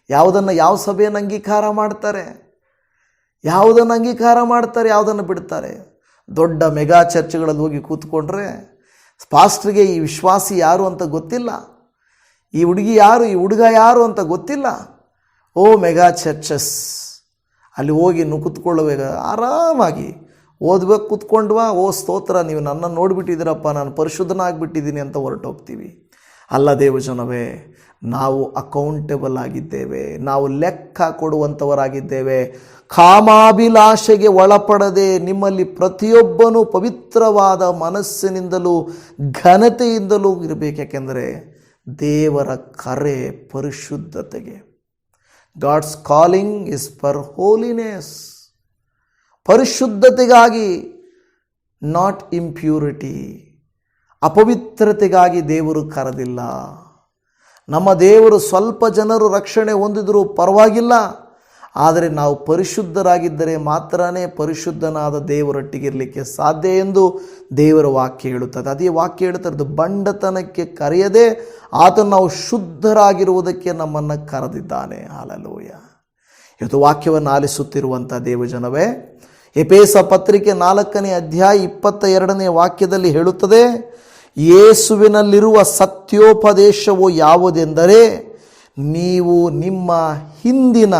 [SPEAKER 1] ಯಾವ ಸಭೆಯನ್ನು ಅಂಗೀಕಾರ ಮಾಡ್ತಾರೆ, ಯಾವುದನ್ನು ಬಿಡ್ತಾರೆ. ದೊಡ್ಡ ಮೆಗಾ ಚರ್ಚ್ಗಳಲ್ಲಿ ಹೋಗಿ ಕೂತ್ಕೊಂಡ್ರೆ ಪಾಸ್ಟ್ರಿಗೆ ಈ ವಿಶ್ವಾಸಿ ಯಾರು ಅಂತ ಗೊತ್ತಿಲ್ಲ, ಈ ಹುಡುಗಿ ಯಾರು, ಈ ಹುಡುಗ ಯಾರು ಅಂತ ಗೊತ್ತಿಲ್ಲ. ಮೆಗಾ ಚರ್ಚಸ್ ಅಲ್ಲಿ ಹೋಗಿ ಕೂತ್ಕೊಳ್ಳುವಾಗ ಆರಾಮಾಗಿ ಓದ್ಬೇಕು, ಕೂತ್ಕೊಂಡ್ವಾ, ಸ್ತೋತ್ರ, ನೀವು ನನ್ನನ್ನು ನೋಡಿಬಿಟ್ಟಿದ್ದೀರಪ್ಪ, ನಾನು ಪರಿಶುದ್ಧನಾಗಿಬಿಟ್ಟಿದ್ದೀನಿ ಅಂತ ಹೊರಟೋಗ್ತೀವಿ. ಅಲ್ಲ ದೇವಜನವೇ, ನಾವು ಅಕೌಂಟೇಬಲ್ ಆಗಿದ್ದೇವೆ, ನಾವು ಲೆಕ್ಕ ಕೊಡುವಂಥವರಾಗಿದ್ದೇವೆ. ಕಾಮಾಭಿಲಾಷೆಗೆ ಒಳಪಡದೆ ನಿಮ್ಮಲ್ಲಿ ಪ್ರತಿಯೊಬ್ಬನೂ ಪವಿತ್ರವಾದ ಮನಸ್ಸಿನಿಂದಲೂ ಘನತೆಯಿಂದಲೂ ಇರಬೇಕು. ಯಾಕೆಂದರೆ ದೇವರ ಕರೆ ಪರಿಶುದ್ಧತೆಗೆ. God's calling is for holiness, ಪರಿಶುದ್ಧತೆಗಾಗಿ, ನಾಟ್ ಇಂಪ್ಯೂರಿಟಿ. ಅಪವಿತ್ರತೆಗಾಗಿ ದೇವರು ಕರೆದಿಲ್ಲ. ನಮ್ಮ ದೇವರು ಸ್ವಲ್ಪ ಜನರು ರಕ್ಷಣೆ ಹೊಂದಿದರೂ ಪರವಾಗಿಲ್ಲ, ಆದರೆ ನಾವು ಪರಿಶುದ್ಧರಾಗಿದ್ದರೆ ಮಾತ್ರನೇ ಪರಿಶುದ್ಧನಾದ ದೇವರೊಟ್ಟಿಗಿರಲಿಕ್ಕೆ ಸಾಧ್ಯ ಎಂದು ದೇವರ ವಾಕ್ಯ ಹೇಳುತ್ತದೆ. ಅದೇ ವಾಕ್ಯ ಹೇಳುತ್ತದೆ, ಬಂಡತನಕ್ಕೆ ಕರೆಯದೆ ಆತನು ನಾವು ಶುದ್ಧರಾಗಿರುವುದಕ್ಕೆ ನಮ್ಮನ್ನು ಕರೆದಿದ್ದಾನೆ. ಹಲ್ಲೆಲೂಯ. ಇವತ್ತು ವಾಕ್ಯವನ್ನು ಆಲಿಸುತ್ತಿರುವಂಥ ದೇವಜನವೇ, ಎಫೆಸ ಪತ್ರಿಕೆ 4ನೇ ಅಧ್ಯಾಯ 22ನೇ ವಾಕ್ಯದಲ್ಲಿ ಹೇಳುತ್ತದೆ, ಯೇಸುವಿನಲ್ಲಿರುವ ಸತ್ಯೋಪದೇಶವು ಯಾವುದೆಂದರೆ, ನೀವು ನಿಮ್ಮ ಹಿಂದಿನ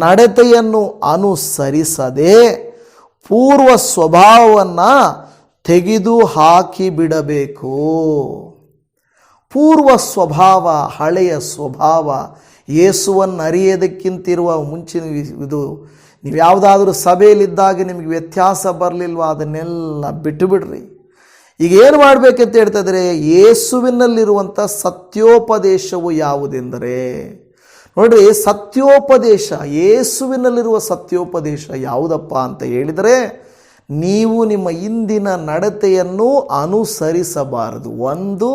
[SPEAKER 1] ನಡತೆಯನ್ನು ಅನುಸರಿಸದೆ ಪೂರ್ವ ಸ್ವಭಾವವನ್ನು ತೆಗೆದು ಹಾಕಿಬಿಡಬೇಕು. ಪೂರ್ವ ಸ್ವಭಾವ, ಹಳೆಯ ಸ್ವಭಾವ, ಯೇಸುವನ್ನು ಅರಿಯೋದಕ್ಕಿಂತಿರುವ ಮುಂಚಿನ ಇದು. ನೀವು ಯಾವುದಾದ್ರೂ ಸಭೆಯಲ್ಲಿದ್ದಾಗ ನಿಮಗೆ ವ್ಯತ್ಯಾಸ ಬರಲಿಲ್ವ, ಅದನ್ನೆಲ್ಲ ಬಿಟ್ಟು ಬಿಡ್ರಿ. ಈಗ ಏನು ಮಾಡಬೇಕಂತ ಹೇಳ್ತಾಯಿದ್ರೆ, ಯೇಸುವಿನಲ್ಲಿರುವಂಥ ಸತ್ಯೋಪದೇಶವು ಯಾವುದೆಂದರೆ, ನೋಡ್ರಿ, ಸತ್ಯೋಪದೇಶ, ಯೇಸುವಿನಲ್ಲಿರುವ ಸತ್ಯೋಪದೇಶ ಯಾವುದಪ್ಪ ಅಂತ ಹೇಳಿದರೆ, ನೀವು ನಿಮ್ಮ ಇಂದಿನ ನಡತೆಯನ್ನು ಅನುಸರಿಸಬಾರದು. ಒಂದು,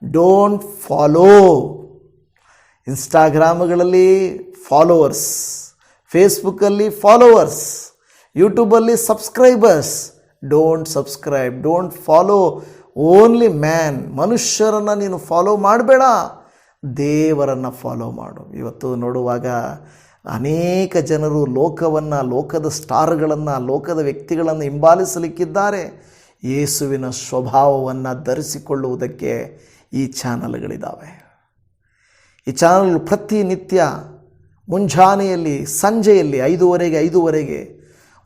[SPEAKER 1] ಡೋಂಟ್ ಫಾಲೋ. ಇನ್ಸ್ಟಾಗ್ರಾಮ್ಗಳಲ್ಲಿ ಫಾಲೋವರ್ಸ್, ಫೇಸ್ಬುಕ್ಕಲ್ಲಿ ಫಾಲೋವರ್ಸ್, ಯೂಟ್ಯೂಬಲ್ಲಿ subscribers. Don't subscribe, don't follow only man. ಮನುಷ್ಯರನ್ನು ನೀನು ಫಾಲೋ ಮಾಡಬೇಡ, ದೇವರನ್ನು ಫಾಲೋ ಮಾಡು. ಇವತ್ತು ನೋಡುವಾಗ ಅನೇಕ ಜನರು ಲೋಕದ ಸ್ಟಾರ್ಗಳನ್ನು, ಲೋಕದ ವ್ಯಕ್ತಿಗಳನ್ನು ಹಿಂಬಾಲಿಸಲಿಕ್ಕಿದ್ದಾರೆ. ಯೇಸುವಿನ ಸ್ವಭಾವವನ್ನು ಧರಿಸಿಕೊಳ್ಳುವುದಕ್ಕೆ ಈ ಚಾನಲ್ಗಳಿದ್ದಾವೆ. ಈ ಚಾನಲ್ ಪ್ರತಿನಿತ್ಯ ಮುಂಜಾನೆಯಲ್ಲಿ, ಸಂಜೆಯಲ್ಲಿ 5:30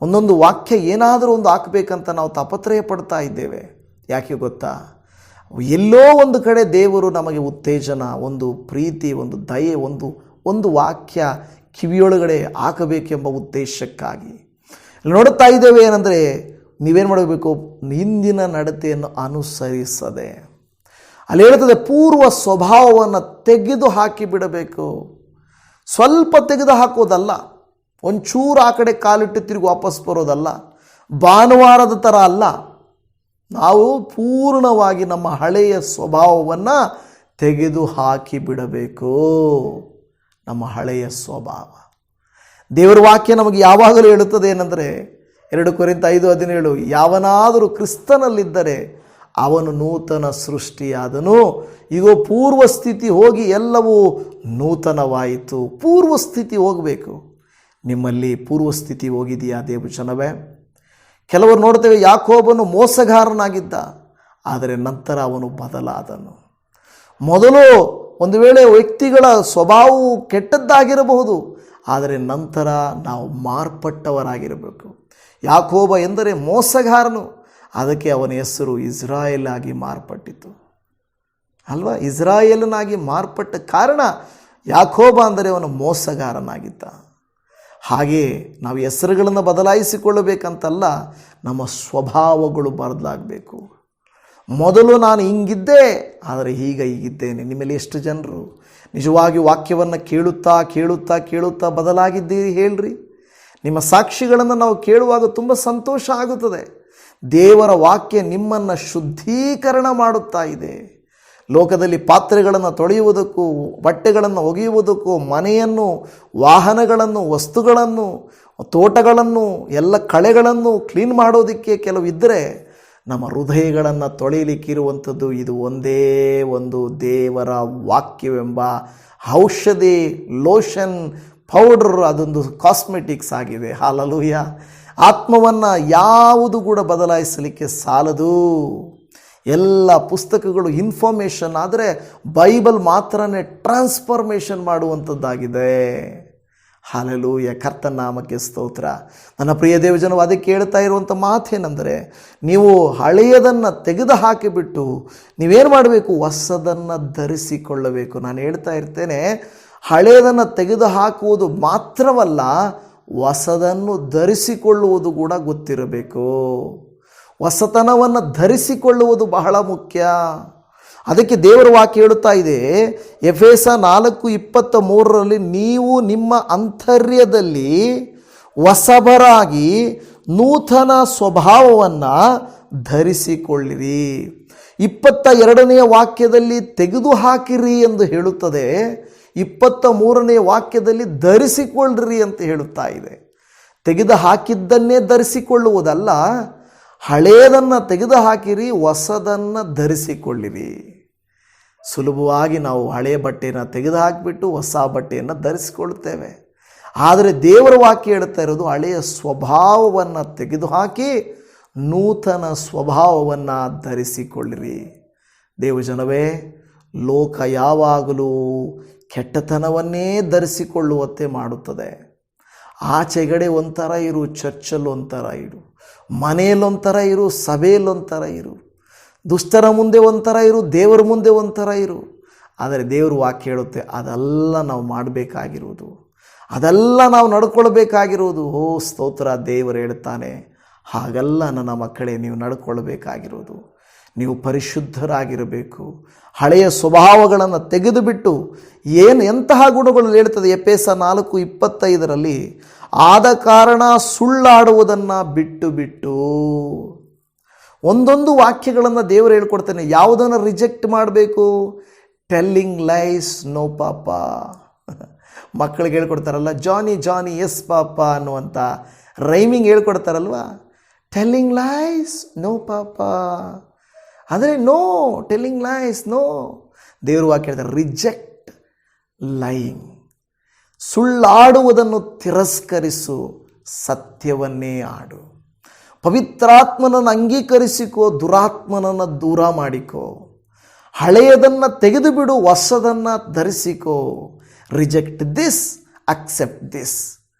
[SPEAKER 1] ಒಂದೊಂದು ವಾಕ್ಯ ಏನಾದರೂ ಒಂದು ಹಾಕಬೇಕಂತ ನಾವು ತಾಪತ್ರಯ ಪಡ್ತಾ ಇದ್ದೇವೆ. ಯಾಕೆ ಗೊತ್ತಾ? ಎಲ್ಲೋ ಒಂದು ಕಡೆ ದೇವರು ನಮಗೆ ಉತ್ತೇಜನ, ಒಂದು ಪ್ರೀತಿ, ಒಂದು ದಯೆ, ಒಂದು ವಾಕ್ಯ ಕಿವಿಯೊಳಗಡೆ ಹಾಕಬೇಕೆಂಬ ಉದ್ದೇಶಕ್ಕಾಗಿ ನೋಡುತ್ತಾ ಇದ್ದೇವೆ. ಏನಂದರೆ, ನೀವೇನು ಮಾಡಬೇಕು? ಹಿಂದಿನ ನಡತೆಯನ್ನು ಅನುಸರಿಸದೆ, ಅಲ್ಲಿ ಹೇಳ್ತದೆ ಪೂರ್ವ ಸ್ವಭಾವವನ್ನು ತೆಗೆದು ಹಾಕಿಬಿಡಬೇಕು. ಸ್ವಲ್ಪ ತೆಗೆದು ಹಾಕೋದಲ್ಲ, ಒಂಚೂರು ಆ ಕಡೆ ಕಾಲಿಟ್ಟು ತಿರುಗಿ ವಾಪಸ್ ಬರೋದಲ್ಲ, ಭಾನುವಾರದ ಥರ ಅಲ್ಲ. ನಾವು ಪೂರ್ಣವಾಗಿ ನಮ್ಮ ಹಳೆಯ ಸ್ವಭಾವವನ್ನು ತೆಗೆದು ಹಾಕಿಬಿಡಬೇಕು. ನಮ್ಮ ಹಳೆಯ ಸ್ವಭಾವ. ದೇವರ ವಾಕ್ಯ ನಮಗೆ ಯಾವಾಗಲೂ ಹೇಳುತ್ತದೆ ಏನಂದರೆ, 2 ಕೊರಿಂಥ 5:17 ಯಾವನಾದರೂ ಕ್ರಿಸ್ತನಲ್ಲಿದ್ದರೆ ಅವನು ನೂತನ ಸೃಷ್ಟಿಯಾದನು, ಈಗ ಪೂರ್ವ ಸ್ಥಿತಿ ಹೋಗಿ ಎಲ್ಲವೂ ನೂತನವಾಯಿತು. ಪೂರ್ವ ಸ್ಥಿತಿ ಹೋಗಬೇಕು. ನಿಮ್ಮಲ್ಲಿ ಪೂರ್ವ ಸ್ಥಿತಿ ಹೋಗಿದೆಯಾ ದೇವಜನವೇ? ಕೆಲವರು ನೋಡ್ತೇವೆ, ಯಾಕೋಬನು ಮೋಸಗಾರನಾಗಿದ್ದ, ಆದರೆ ನಂತರ ಅವನು ಬದಲಾದನು. ಮೊದಲು ಒಂದು ವೇಳೆ ವ್ಯಕ್ತಿಗಳ ಸ್ವಭಾವವು ಕೆಟ್ಟದ್ದಾಗಿರಬಹುದು, ಆದರೆ ನಂತರ ನಾವು ಮಾರ್ಪಟ್ಟವರಾಗಿರಬೇಕು. ಯಾಕೋಬ ಎಂದರೆ ಮೋಸಗಾರನು, ಅದಕ್ಕೆ ಅವನ ಹೆಸರು ಇಸ್ರಾಯೇಲ್ ಆಗಿ ಮಾರ್ಪಟ್ಟಿತು ಅಲ್ವಾ? ಇಸ್ರಾಯೇಲನಾಗಿ ಮಾರ್ಪಟ್ಟ ಕಾರಣ ಯಾಕೋಬ ಅಂದರೆ ಅವನು ಮೋಸಗಾರನಾಗಿದ್ದ. ಹಾಗೆ ನಾವು ಹೆಸರುಗಳನ್ನು ಬದಲಾಯಿಸಿಕೊಳ್ಳಬೇಕಂತಲ್ಲ, ನಮ್ಮ ಸ್ವಭಾವಗಳು ಬದಲಾಗಬೇಕು. ಮೊದಲು ನಾನು ಹಿಂಗಿದ್ದೆ, ಆದರೆ ಈಗ ಹೀಗಿದ್ದೇನೆ. ನಿಮ್ಮಲ್ಲಿ ಎಷ್ಟು ಜನರು ನಿಜವಾಗಿ ವಾಕ್ಯವನ್ನು ಕೇಳುತ್ತಾ ಕೇಳುತ್ತಾ ಕೇಳುತ್ತಾ ಬದಲಾಗಿದ್ದೀರಿ ಹೇಳ್ರಿ? ನಿಮ್ಮ ಸಾಕ್ಷಿಗಳನ್ನು ನಾವು ಕೇಳುವಾಗ ತುಂಬ ಸಂತೋಷ ಆಗುತ್ತದೆ. ದೇವರ ವಾಕ್ಯ ನಿಮ್ಮನ್ನು ಶುದ್ಧೀಕರಣ ಮಾಡುತ್ತಾ ಇದೆ. ಲೋಕದಲ್ಲಿ ಪಾತ್ರೆಗಳನ್ನು ತೊಳೆಯುವುದಕ್ಕೂ, ಬಟ್ಟೆಗಳನ್ನು ಒಗೆಯುವುದಕ್ಕೂ, ಮನೆಯನ್ನು, ವಾಹನಗಳನ್ನು, ವಸ್ತುಗಳನ್ನು, ತೋಟಗಳನ್ನು, ಎಲ್ಲ ಕಳೆಗಳನ್ನು ಕ್ಲೀನ್ ಮಾಡೋದಕ್ಕೆ ಕೆಲವಿದ್ದರೆ, ನಮ್ಮ ಹೃದಯಗಳನ್ನು ತೊಳೆಯಲಿಕ್ಕಿರುವಂಥದ್ದು ಇದು ಒಂದೇ ಒಂದು ದೇವರ ವಾಕ್ಯವೆಂಬ ಔಷಧಿ, ಲೋಷನ್, ಪೌಡರ್, ಅದೊಂದು ಕಾಸ್ಮೆಟಿಕ್ಸ್ ಆಗಿದೆ. ಹಾಲೆಲೂಯಾ. ಆತ್ಮವನ್ನು ಯಾವುದು ಕೂಡ ಬದಲಾಯಿಸಲಿಕ್ಕೆ ಸಾಲದು. ಎಲ್ಲ ಪುಸ್ತಕಗಳು ಇನ್ಫಾರ್ಮೇಷನ್, ಆದರೆ ಬೈಬಲ್ ಮಾತ್ರನೇ ಟ್ರಾನ್ಸ್ಫಾರ್ಮೇಷನ್ ಮಾಡುವಂಥದ್ದಾಗಿದೆ. ಹಾಲೆಲೂಯಾ. ಕರ್ತನ ನಾಮಕ್ಕೆ ಸ್ತೋತ್ರ. ನನ್ನ ಪ್ರಿಯ ದೇವಜನವು ಅದಕ್ಕೆ ಹೇಳ್ತಾ ಇರುವಂಥ ಮಾತೇನೆಂದರೆ, ನೀವು ಹಳೆಯದನ್ನು ತೆಗೆದು ಹಾಕಿಬಿಟ್ಟು ನೀವೇನು ಮಾಡಬೇಕು? ಹೊಸದನ್ನು ಧರಿಸಿಕೊಳ್ಳಬೇಕು. ನಾನು ಹೇಳ್ತಾ ಇರ್ತೇನೆ, ಹಳೆಯದನ್ನು ತೆಗೆದು ಹಾಕುವುದು ಮಾತ್ರವಲ್ಲ, ಹೊಸದನ್ನು ಧರಿಸಿಕೊಳ್ಳುವುದು ಕೂಡ ಗೊತ್ತಿರಬೇಕು. ಹೊಸತನವನ್ನು ಧರಿಸಿಕೊಳ್ಳುವುದು ಬಹಳ ಮುಖ್ಯ. ಅದಕ್ಕೆ ದೇವರ ವಾಕ್ಯ ಹೇಳುತ್ತಾ ಇದೆ, ಎಫೆಸ 4:23 ನೀವು ನಿಮ್ಮ ಅಂತರ್ಯದಲ್ಲಿ ಹೊಸಬರಾಗಿ ನೂತನ ಸ್ವಭಾವವನ್ನು ಧರಿಸಿಕೊಳ್ಳಿರಿ. 22ನೇ ವಾಕ್ಯದಲ್ಲಿ ತೆಗೆದು ಹಾಕಿರಿ ಎಂದು ಹೇಳುತ್ತದೆ, 23ನೇ ವಾಕ್ಯದಲ್ಲಿ ಧರಿಸಿಕೊಳ್ಳ್ರಿ ಅಂತ ಹೇಳುತ್ತಾ ಇದೆ. ತೆಗೆದು ಹಾಕಿದ್ದನ್ನೇ ಧರಿಸಿಕೊಳ್ಳುವುದಲ್ಲ, ಹಳೆಯದನ್ನು ತೆಗೆದು ಹಾಕಿರಿ, ಹೊಸದನ್ನು ಧರಿಸಿಕೊಳ್ಳಿರಿ. ಸುಲಭವಾಗಿ ನಾವು ಹಳೆಯ ಬಟ್ಟೆಯನ್ನು ತೆಗೆದು ಹಾಕಿಬಿಟ್ಟು ಹೊಸ ಬಟ್ಟೆಯನ್ನು ಧರಿಸಿಕೊಳ್ಳುತ್ತೇವೆ. ಆದರೆ ದೇವರ ವಾಕ್ಯ ಹೇಳ್ತಾ ಇರೋದು, ಹಳೆಯ ಸ್ವಭಾವವನ್ನು ತೆಗೆದುಹಾಕಿ ನೂತನ ಸ್ವಭಾವವನ್ನು ಧರಿಸಿಕೊಳ್ಳಿರಿ. ದೇವಜನವೇ, ಲೋಕ ಯಾವಾಗಲೂ ಕೆಟ್ಟತನವನ್ನೇ ಧರಿಸಿಕೊಳ್ಳುವಂತೆ ಮಾಡುತ್ತದೆ. ಆಚೆಗಡೆ ಒಂಥರ ಇರು, ಚರ್ಚಲ್ಲಿ ಒಂಥರ ಇರು, ಮನೆಯಲ್ಲೊಂಥರ ಇರು, ಸಭೆಯಲ್ಲೊಂಥರ ಇರು, ದುಷ್ಟರ ಮುಂದೆ ಒಂಥರ ಇರು, ದೇವರ ಮುಂದೆ ಒಂಥರ ಇರು. ಆದರೆ ದೇವರು ವಾಕ್ಯ ಹೇಳುತ್ತೆ, ಅದೆಲ್ಲ ನಾವು ಮಾಡಬೇಕಾಗಿರುವುದು, ಅದೆಲ್ಲ ನಾವು ನಡ್ಕೊಳ್ಬೇಕಾಗಿರುವುದು. ಓ ಸ್ತೋತ್ರ. ದೇವರು ಹೇಳ್ತಾನೆ, ಹಾಗಲ್ಲ ನನ್ನ ಮಕ್ಕಳೇ, ನೀವು ನಡ್ಕೊಳ್ಬೇಕಾಗಿರುವುದು, ನೀವು ಪರಿಶುದ್ಧರಾಗಿರಬೇಕು. ಹಳೆಯ ಸ್ವಭಾವಗಳನ್ನು ತೆಗೆದುಬಿಟ್ಟು ಎಂತಹ ಗುಣಗಳು ಹೇಳ್ತದೆ? ಎಫೆಸ 4:25 ಆದ ಕಾರಣ ಸುಳ್ಳಾಡುವುದನ್ನು ಬಿಟ್ಟು ಒಂದೊಂದು ವಾಕ್ಯಗಳನ್ನು ದೇವರು ಹೇಳ್ಕೊಡ್ತಾನೆ. ಯಾವುದನ್ನು ರಿಜೆಕ್ಟ್ ಮಾಡಬೇಕು? ಟೆಲ್ಲಿಂಗ್ ಲೈಸ್ ನೋ ಪಾಪ. ಮಕ್ಕಳಿಗೆ ಹೇಳ್ಕೊಡ್ತಾರಲ್ಲ, ಜಾನಿ ಜಾನಿ ಎಸ್ ಪಾಪ ಅನ್ನುವಂಥ ರೈಮಿಂಗ್ ಹೇಳ್ಕೊಡ್ತಾರಲ್ವ. ಟೆಲ್ಲಿಂಗ್ ಲೈಸ್ ನೋ ಪಾಪ ಅಂದರೆ ನೋ, ಟೆಲ್ಲಿಂಗ್ ಲೈಸ್ ನೋ. ದೇವರು ವಾಕ್ಯ ಹೇಳ್ತಾರೆ, ರಿಜೆಕ್ಟ್ ಲೈಯಿಂಗ್. ಸುಳ್ಳಾಡುವುದನ್ನು ತಿರಸ್ಕರಿಸು, ಸತ್ಯವನ್ನೇ ಆಡು. ಪವಿತ್ರಾತ್ಮನನ್ನು ಅಂಗೀಕರಿಸಿಕೋ, ದುರಾತ್ಮನನ್ನು ದೂರ ಮಾಡಿಕೋ. ಹಳೆಯದನ್ನು ತೆಗೆದು ಬಿಡು, ಹೊಸದನ್ನು ಧರಿಸಿಕೋ. Reject this, accept this.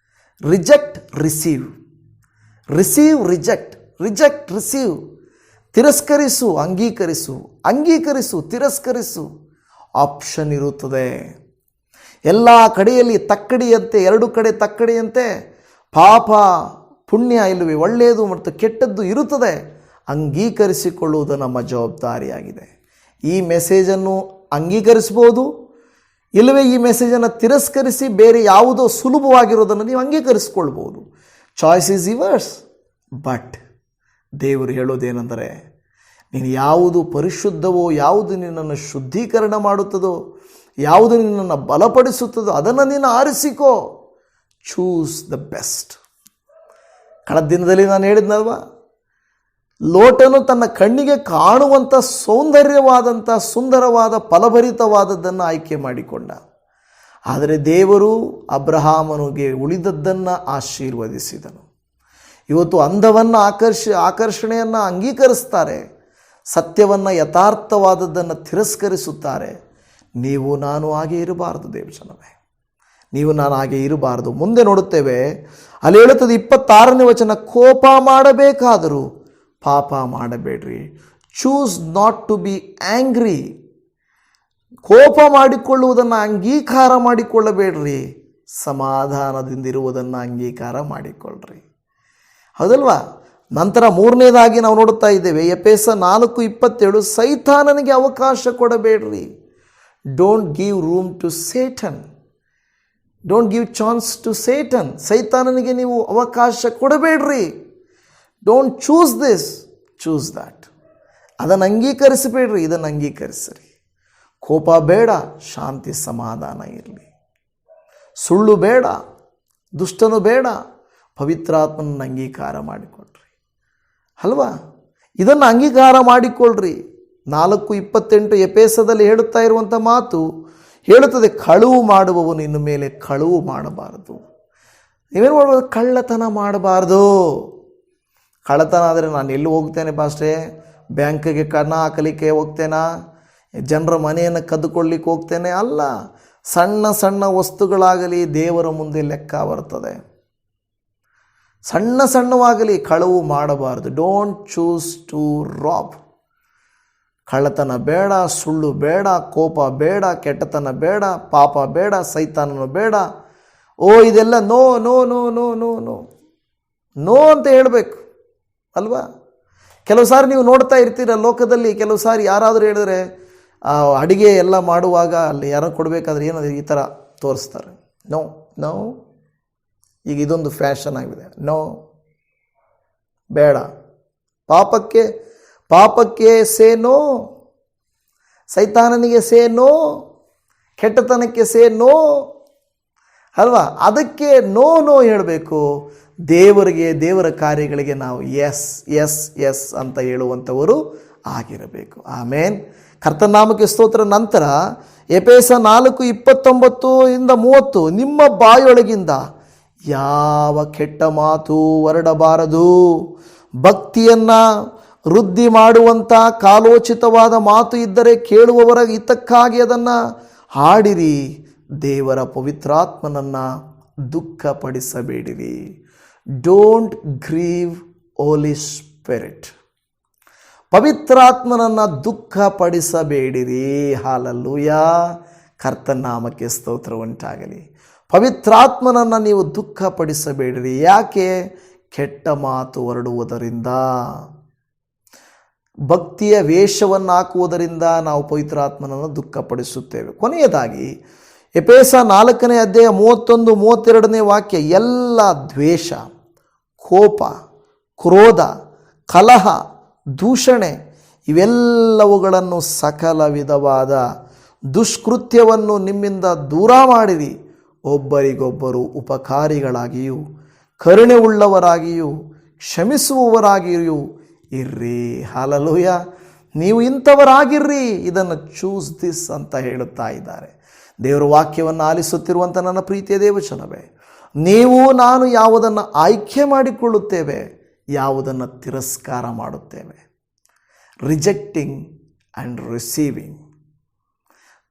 [SPEAKER 1] Reject, receive. Receive, reject. Reject, receive. ತಿರಸ್ಕರಿಸು, ಅಂಗೀಕರಿಸು. ಅಂಗೀಕರಿಸು, ತಿರಸ್ಕರಿಸು. ಆಪ್ಷನ್ ಇರುತ್ತದೆ. ಎಲ್ಲ ಕಡೆಯಲ್ಲಿ ತಕ್ಕಡಿಯಂತೆ, 2 ಕಡೆ ತಕ್ಕಡಿಯಂತೆ ಪಾಪ ಪುಣ್ಯ ಇಲ್ಲವೇ, ಒಳ್ಳೆಯದು ಮತ್ತು ಕೆಟ್ಟದ್ದು ಇರುತ್ತದೆ. ಅಂಗೀಕರಿಸಿಕೊಳ್ಳುವುದು ನಮ್ಮ ಜವಾಬ್ದಾರಿಯಾಗಿದೆ. ಈ ಮೆಸೇಜನ್ನು ಅಂಗೀಕರಿಸ್ಬೋದು, ಇಲ್ಲವೇ ಈ ಮೆಸೇಜನ್ನು ತಿರಸ್ಕರಿಸಿ ಬೇರೆ ಯಾವುದೋ ಸುಲಭವಾಗಿರೋದನ್ನು ನೀವು ಅಂಗೀಕರಿಸ್ಕೊಳ್ಬೋದು. Choice is yours. ಬಟ್ ದೇವರು ಹೇಳೋದೇನೆಂದರೆ, ನೀನು ಯಾವುದು ಪರಿಶುದ್ಧವೋ, ಯಾವುದು ನಿನ್ನನ್ನು ಶುದ್ಧೀಕರಣ ಮಾಡುತ್ತದೋ, ಯಾವುದು ನಿನ್ನನ್ನು ಬಲಪಡಿಸುತ್ತದೋ ಅದನ್ನು ನೀನು ಆರಿಸಿಕೋ. Choose the best. ಕಳೆದ ದಿನದಲ್ಲಿ ನಾನು ಹೇಳಿದ್ನಲ್ವಾ, ಲೋಟನು ತನ್ನ ಕಣ್ಣಿಗೆ ಕಾಣುವಂಥ ಸೌಂದರ್ಯವಾದಂಥ ಸುಂದರವಾದ ಫಲಭರಿತವಾದದ್ದನ್ನು ಆಯ್ಕೆ ಮಾಡಿಕೊಂಡ. ಆದರೆ ದೇವರು ಅಬ್ರಹಾಮನಿಗೆ ಉಳಿದದ್ದನ್ನು ಆಶೀರ್ವದಿಸಿದನು. ಇವತ್ತು ಅಂದವನ್ನು ಆಕರ್ಷಣೆಯನ್ನು ಅಂಗೀಕರಿಸ್ತಾರೆ, ಸತ್ಯವನ್ನು ಯಥಾರ್ಥವಾದದ್ದನ್ನು ತಿರಸ್ಕರಿಸುತ್ತಾರೆ. ನೀವು ನಾನು ಹಾಗೆ ಇರಬಾರದು ದೇವಜನವೇ, ನೀವು ನಾನು ಹಾಗೆ ಇರಬಾರದು. ಮುಂದೆ ನೋಡುತ್ತೇವೆ, ಅಲ್ಲಿ ಹೇಳುತ್ತದೆ 26ನೇ ವಚನ, ಕೋಪ ಮಾಡಬೇಕಾದರೂ ಪಾಪ ಮಾಡಬೇಡ್ರಿ. Choose not to be angry. ಕೋಪ ಮಾಡಿಕೊಳ್ಳುವುದನ್ನು ಅಂಗೀಕಾರ ಮಾಡಿಕೊಳ್ಳಬೇಡ್ರಿ, ಸಮಾಧಾನದಿಂದಿರುವುದನ್ನು ಅಂಗೀಕಾರ ಮಾಡಿಕೊಳ್ಳ್ರಿ. ಹೌದಲ್ವಾ? ನಂತರ 3ನೇದಾಗಿ ನಾವು ನೋಡುತ್ತಾ ಇದ್ದೇವೆ, ಎಫೆಸ 4:27, ಸೈತಾನನಿಗೆ ಅವಕಾಶ ಕೊಡಬೇಡ್ರಿ. Don't give room to Satan. Don't give chance to Satan. ಸೈತಾನನಿಗೆ ನೀವು ಅವಕಾಶ ಕೊಡಬೇಡ್ರಿ. Don't choose this, choose that. ಅದನ್ನು ಅಂಗೀಕರಿಸಬೇಡ್ರಿ, ಇದನ್ನು ಅಂಗೀಕರಿಸ್ರಿ. ಕೋಪ ಬೇಡ, ಶಾಂತಿ ಸಮಾಧಾನ ಇರಲಿ. ಸುಳ್ಳು ಬೇಡ, ದುಷ್ಟನು ಬೇಡ, ಪವಿತ್ರಾತ್ಮನ ಅಂಗೀಕಾರ ಮಾಡಿಕೊಳ್ಳ್ರಿ. ಅಲ್ವಾ? ಇದನ್ನು ಅಂಗೀಕಾರ ಮಾಡಿಕೊಳ್ಳ್ರಿ. 4:28 ಎಫೆಸದಲ್ಲಿ ಹೇಳುತ್ತಾ ಇರುವಂಥ ಮಾತು ಹೇಳುತ್ತದೆ, ಕಳುವು ಮಾಡುವವನು ಇನ್ನು ಮೇಲೆ ಕಳುವು ಮಾಡಬಾರದು. ನೀವೇನು ಮಾಡ್ಬೋದು? ಕಳ್ಳತನ ಮಾಡಬಾರ್ದು. ಕಳ್ಳತನ ಆದರೆ ನಾನು ಎಲ್ಲಿ ಹೋಗ್ತೇನೆ ಪಾಸ್ಟ್ರೇ? ಬ್ಯಾಂಕಿಗೆ ಕನ್ನ ಹಾಕಲಿಕ್ಕೆ ಹೋಗ್ತೇನಾ? ಜನರ ಮನೆಯನ್ನು ಕದ್ದುಕೊಳ್ಳಿಕ್ಕೆ ಹೋಗ್ತೇನೆ? ಅಲ್ಲ. ಸಣ್ಣ ಸಣ್ಣ ವಸ್ತುಗಳಾಗಲಿ ದೇವರ ಮುಂದೆ ಲೆಕ್ಕ ಬರ್ತದೆ. ಸಣ್ಣ ಸಣ್ಣವಾಗಲಿ ಕಳವು ಮಾಡಬಾರ್ದು. Don't choose to rob. ಕಳ್ಳತನ ಬೇಡ, ಸುಳ್ಳು ಬೇಡ, ಕೋಪ ಬೇಡ, ಕೆಟ್ಟತನ ಬೇಡ, ಪಾಪ ಬೇಡ, ಸೈತಾನನು ಬೇಡ. ಇದೆಲ್ಲ no no no no no no no ಅಂತ ಹೇಳಬೇಕು ಅಲ್ವಾ? ಕೆಲವು ಸಾರಿ ನೀವು ನೋಡ್ತಾ ಇರ್ತೀರ ಲೋಕದಲ್ಲಿ, ಕೆಲವು ಸಾರಿ ಯಾರಾದರೂ ಹೇಳಿದ್ರೆ ಅಡುಗೆ ಎಲ್ಲ ಮಾಡುವಾಗ ಅಲ್ಲಿ ಯಾರೋ ಕೊಡಬೇಕಾದ್ರೆ ಏನಾದರೂ ಈ ಥರ ತೋರಿಸ್ತಾರೆ, ನೋ ನೋ. ಈಗ ಇದೊಂದು ಫ್ಯಾಷನ್ ಆಗಿದೆ, ನೋ ಬೇಡ. ಪಾಪಕ್ಕೆ ಸೇ ನೋ, ಸೈತಾನನಿಗೆ ಸೇ ನೋ, ಕೆಟ್ಟತನಕ್ಕೆ ಸೇ ನೋ ಅಲ್ವಾ? ಅದಕ್ಕೆ ನೋ ನೋ ಹೇಳಬೇಕು. ದೇವರಿಗೆ, ದೇವರ ಕಾರ್ಯಗಳಿಗೆ ನಾವು ಎಸ್ ಎಸ್ ಎಸ್ ಅಂತ ಹೇಳುವಂಥವರು ಆಗಿರಬೇಕು. ಆಮೇನ್. ಕರ್ತನಾಮಕ್ಕೆ ಸ್ತೋತ್ರ. ನಂತರ ಎಫೆಸ 4:29-30, ನಿಮ್ಮ ಬಾಯೊಳಗಿಂದ ಯಾವ ಕೆಟ್ಟ ಮಾತು ಹೊರಡಬಾರದು. ಭಕ್ತಿಯನ್ನು ವೃದ್ಧಿ ಮಾಡುವಂಥ ಕಾಲೋಚಿತವಾದ ಮಾತು ಇದ್ದರೆ ಕೇಳುವವರ ಹಿತಕ್ಕಾಗಿ ಅದನ್ನು ಹಾಡಿರಿ. ದೇವರ ಪವಿತ್ರಾತ್ಮನನ್ನು ದುಃಖಪಡಿಸಬೇಡಿರಿ. Don't grieve holy spirit. ಪವಿತ್ರಾತ್ಮನನ್ನು ದುಃಖಪಡಿಸಬೇಡಿರಿ. ಹಾಲೆಲೂಯಾ. ಕರ್ತನಾಮಕ್ಕೆ ಸ್ತೋತ್ರ ಉಂಟಾಗಲಿ. ಪವಿತ್ರಾತ್ಮನನ್ನು ನೀವು ದುಃಖಪಡಿಸಬೇಡಿರಿ. ಯಾಕೆ? ಕೆಟ್ಟ ಮಾತು ಹೊರಡುವುದರಿಂದ, ಭಕ್ತಿಯ ವೇಷವನ್ನು ಹಾಕುವುದರಿಂದ ನಾವು ಪವಿತ್ರಾತ್ಮನನ್ನು ದುಃಖಪಡಿಸುತ್ತೇವೆ. ಕೊನೆಯದಾಗಿ ಎಫೆಸ 4ನೇ ಅಧ್ಯಾಯ 31-32ನೇ ವಾಕ್ಯ, ಎಲ್ಲ ದ್ವೇಷ, ಕೋಪ, ಕ್ರೋಧ, ಕಲಹ, ದೂಷಣೆ ಇವೆಲ್ಲವುಗಳನ್ನು, ಸಕಲ ವಿಧವಾದ ದುಷ್ಕೃತ್ಯವನ್ನು ನಿಮ್ಮಿಂದ ದೂರ ಮಾಡಿರಿ. ಒಬ್ಬರಿಗೊಬ್ಬರು ಉಪಕಾರಿಗಳಾಗಿಯೂ ಕರುಣೆ ಉಳ್ಳವರಾಗಿಯೂ ಕ್ಷಮಿಸುವವರಾಗಿಯೂ ಇರ್ರಿ. ಹಾಲೆಲೂಯಾ. ನೀವು ಇಂಥವರಾಗಿರ್ರಿ. ಇದನ್ನು ಚೂಸ್ ದಿಸ್ ಅಂತ ಹೇಳುತ್ತಾ ಇದ್ದಾರೆ. ದೇವರ ವಾಕ್ಯವನ್ನು ಆಲಿಸುತ್ತಿರುವಂಥ ನನ್ನ ಪ್ರೀತಿಯ ದೇವಜನವೇ, ನೀವು ನಾನು ಯಾವುದನ್ನು ಆಯ್ಕೆ ಮಾಡಿಕೊಳ್ಳುತ್ತೇವೆ, ಯಾವುದನ್ನು ತಿರಸ್ಕಾರ ಮಾಡುತ್ತೇವೆ. Rejecting and receiving.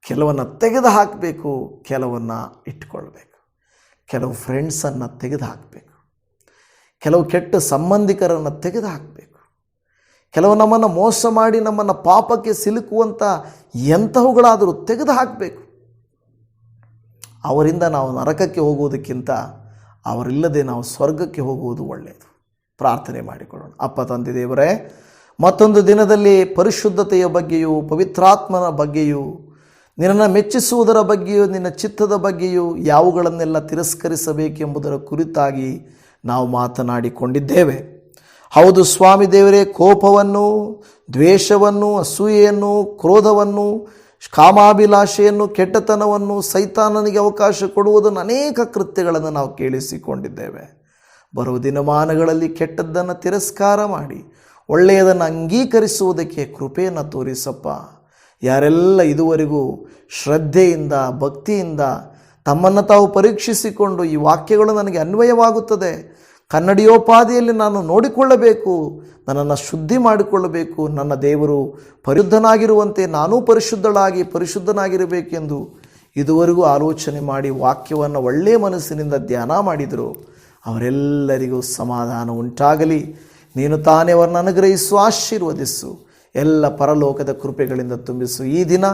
[SPEAKER 1] ಕೆಲವನ್ನು ತೆಗೆದು ಹಾಕಬೇಕು, ಕೆಲವನ್ನು ಇಟ್ಕೊಳ್ಬೇಕು. ಕೆಲವು ಫ್ರೆಂಡ್ಸನ್ನು ತೆಗೆದು ಹಾಕಬೇಕು, ಕೆಲವು ಕೆಟ್ಟ ಸಂಬಂಧಿಕರನ್ನು ತೆಗೆದು ಹಾಕಬೇಕು. ಕೆಲವು ನಮ್ಮನ್ನು ಮೋಸ ಮಾಡಿ ನಮ್ಮನ್ನು ಪಾಪಕ್ಕೆ ಸಿಲುಕುವಂಥ ಎಂತಹವುಗಳಾದರೂ ತೆಗೆದು ಹಾಕಬೇಕು. ಅವರಿಂದ ನಾವು ನರಕಕ್ಕೆ ಹೋಗುವುದಕ್ಕಿಂತ ಅವರಿಲ್ಲದೆ ನಾವು ಸ್ವರ್ಗಕ್ಕೆ ಹೋಗುವುದು ಒಳ್ಳೆಯದು. ಪ್ರಾರ್ಥನೆ ಮಾಡಿಕೊಳ್ಳೋಣ. ಅಪ್ಪ ತಂದೆ ದೇವರೇ, ಮತ್ತೊಂದು ದಿನದಲ್ಲಿ ಪರಿಶುದ್ಧತೆಯ ಬಗ್ಗೆಯೂ ಪವಿತ್ರಾತ್ಮನ ಬಗ್ಗೆಯೂ ನಿನ್ನನ್ನು ಮೆಚ್ಚಿಸುವುದರ ಬಗ್ಗೆಯೂ ನಿನ್ನ ಚಿತ್ತದ ಬಗ್ಗೆಯೂ ಯಾವುಗಳನ್ನೆಲ್ಲ ತಿರಸ್ಕರಿಸಬೇಕೆಂಬುದರ ಕುರಿತಾಗಿ ನಾವು ಮಾತನಾಡಿಕೊಂಡಿದ್ದೇವೆ. ಹೌದು ಸ್ವಾಮಿ ದೇವರೇ, ಕೋಪವನ್ನು, ದ್ವೇಷವನ್ನು, ಅಸೂಯೆಯನ್ನು, ಕ್ರೋಧವನ್ನು, ಕಾಮಾಭಿಲಾಷೆಯನ್ನು, ಕೆಟ್ಟತನವನ್ನು, ಸೈತಾನನಿಗೆ ಅವಕಾಶ ಕೊಡುವುದನ್ನು, ಅನೇಕ ಕೃತ್ಯಗಳನ್ನು ನಾವು ಕೇಳಿಸಿಕೊಂಡಿದ್ದೇವೆ. ಬರುವ ದಿನಮಾನಗಳಲ್ಲಿ ಕೆಟ್ಟದ್ದನ್ನು ತಿರಸ್ಕಾರ ಮಾಡಿ ಒಳ್ಳೆಯದನ್ನು ಅಂಗೀಕರಿಸುವುದಕ್ಕೆ ಕೃಪೆಯನ್ನು ತೋರಿಸಪ್ಪ. ಯಾರೆಲ್ಲ ಇದುವರೆಗೂ ಶ್ರದ್ಧೆಯಿಂದ ಭಕ್ತಿಯಿಂದ ತಮ್ಮನ್ನು ತಾವು ಪರೀಕ್ಷಿಸಿಕೊಂಡು ಈ ವಾಕ್ಯಗಳು ನನಗೆ ಅನ್ವಯವಾಗುತ್ತದೆ, ಕನ್ನಡಿಯೋಪಾದಿಯಲ್ಲಿ ನಾನು ನೋಡಿಕೊಳ್ಳಬೇಕು, ನನ್ನನ್ನು ಶುದ್ಧಿ ಮಾಡಿಕೊಳ್ಳಬೇಕು, ನನ್ನ ದೇವರು ಪರಿಶುದ್ಧನಾಗಿರುವಂತೆ ನಾನೂ ಪರಿಶುದ್ಧನಾಗಿರಬೇಕೆಂದು ಇದುವರೆಗೂ ಆಲೋಚನೆ ಮಾಡಿ ವಾಕ್ಯವನ್ನು ಒಳ್ಳೆಯ ಮನಸ್ಸಿನಿಂದ ಧ್ಯಾನ ಮಾಡಿದರು, ಅವರೆಲ್ಲರಿಗೂ ಸಮಾಧಾನ ಉಂಟಾಗಲಿ. ನೀನು ತಾನೇ ಅವರನ್ನು ಅನುಗ್ರಹಿಸು, ಆಶೀರ್ವದಿಸು, ಎಲ್ಲ ಪರಲೋಕದ ಕೃಪೆಗಳಿಂದ ತುಂಬಿಸು. ಈ ದಿನ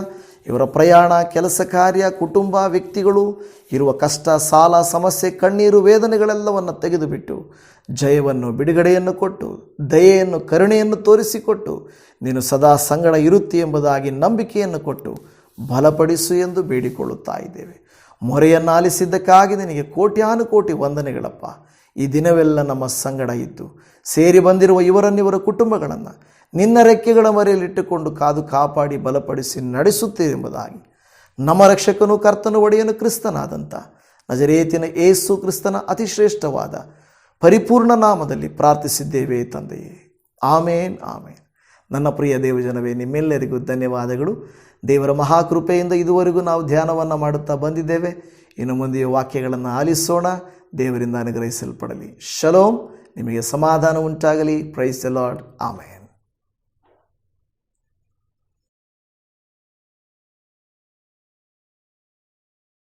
[SPEAKER 1] ಇವರ ಪ್ರಯಾಣ, ಕೆಲಸ ಕಾರ್ಯ, ಕುಟುಂಬ, ವ್ಯಕ್ತಿಗಳು ಇರುವ ಕಷ್ಟ, ಸಾಲ, ಸಮಸ್ಯೆ, ಕಣ್ಣೀರು, ವೇದನೆಗಳೆಲ್ಲವನ್ನು ತೆಗೆದುಬಿಟ್ಟು ಜಯವನ್ನು, ಬಿಡುಗಡೆಯನ್ನು ಕೊಟ್ಟು ದಯೆಯನ್ನು, ಕರುಣೆಯನ್ನು ತೋರಿಸಿಕೊಟ್ಟು ನೀನು ಸದಾ ಸಂಗಡ ಇರುತ್ತಿ ಎಂಬುದಾಗಿ ನಂಬಿಕೆಯನ್ನು ಕೊಟ್ಟು ಬಲಪಡಿಸು ಎಂದು ಬೇಡಿಕೊಳ್ಳುತ್ತಾ ಇದ್ದೇವೆ. ಮೊರೆಯನ್ನು ಆಲಿಸಿದ್ದಕ್ಕಾಗಿ ನಿನಗೆ ಕೋಟ್ಯಾನುಕೋಟಿ ವಂದನೆಗಳಪ್ಪ. ಈ ದಿನವೆಲ್ಲ ನಮ್ಮ ಸಂಗಡ ಇದ್ದು ಸೇರಿ ಬಂದಿರುವ ಇವರ ಕುಟುಂಬಗಳನ್ನು ನಿನ್ನ ರೆಕ್ಕೆಗಳ ಮರೆಯಲ್ಲಿಟ್ಟುಕೊಂಡು ಕಾದು ಕಾಪಾಡಿ ಬಲಪಡಿಸಿ ನಡೆಸುತ್ತೀರೆಂಬುದಾಗಿ ನಮ್ಮ ರಕ್ಷಕನು, ಕರ್ತನು, ಒಡೆಯನು, ಕ್ರಿಸ್ತನಾದಂಥ ನಜರೇತಿನ ಯೇಸು ಕ್ರಿಸ್ತನ ಅತಿಶ್ರೇಷ್ಠವಾದ ಪರಿಪೂರ್ಣ ನಾಮದಲ್ಲಿ ಪ್ರಾರ್ಥಿಸಿದ್ದೇವೆ ತಂದೆಯೇ. ಆಮೇನ್, ಆಮೇನ್. ನನ್ನ ಪ್ರಿಯ ದೇವಜನವೇ, ನಿಮ್ಮೆಲ್ಲರಿಗೂ ಧನ್ಯವಾದಗಳು. ದೇವರ ಮಹಾಕೃಪೆಯಿಂದ ಇದುವರೆಗೂ ನಾವು ಧ್ಯಾನವನ್ನು ಮಾಡುತ್ತಾ ಬಂದಿದ್ದೇವೆ. ಇನ್ನು ಮುಂದೆಯೂ ವಾಕ್ಯಗಳನ್ನು ಆಲಿಸೋಣ. ದೇವರಿಂದ ಅನುಗ್ರಹಿಸಲ್ಪಡಲಿ. ಶಲೋಮ್. ನಿಮಗೆ ಸಮಾಧಾನ ಉಂಟಾಗಲಿ. Praise the lord. ಆಮೇನ್.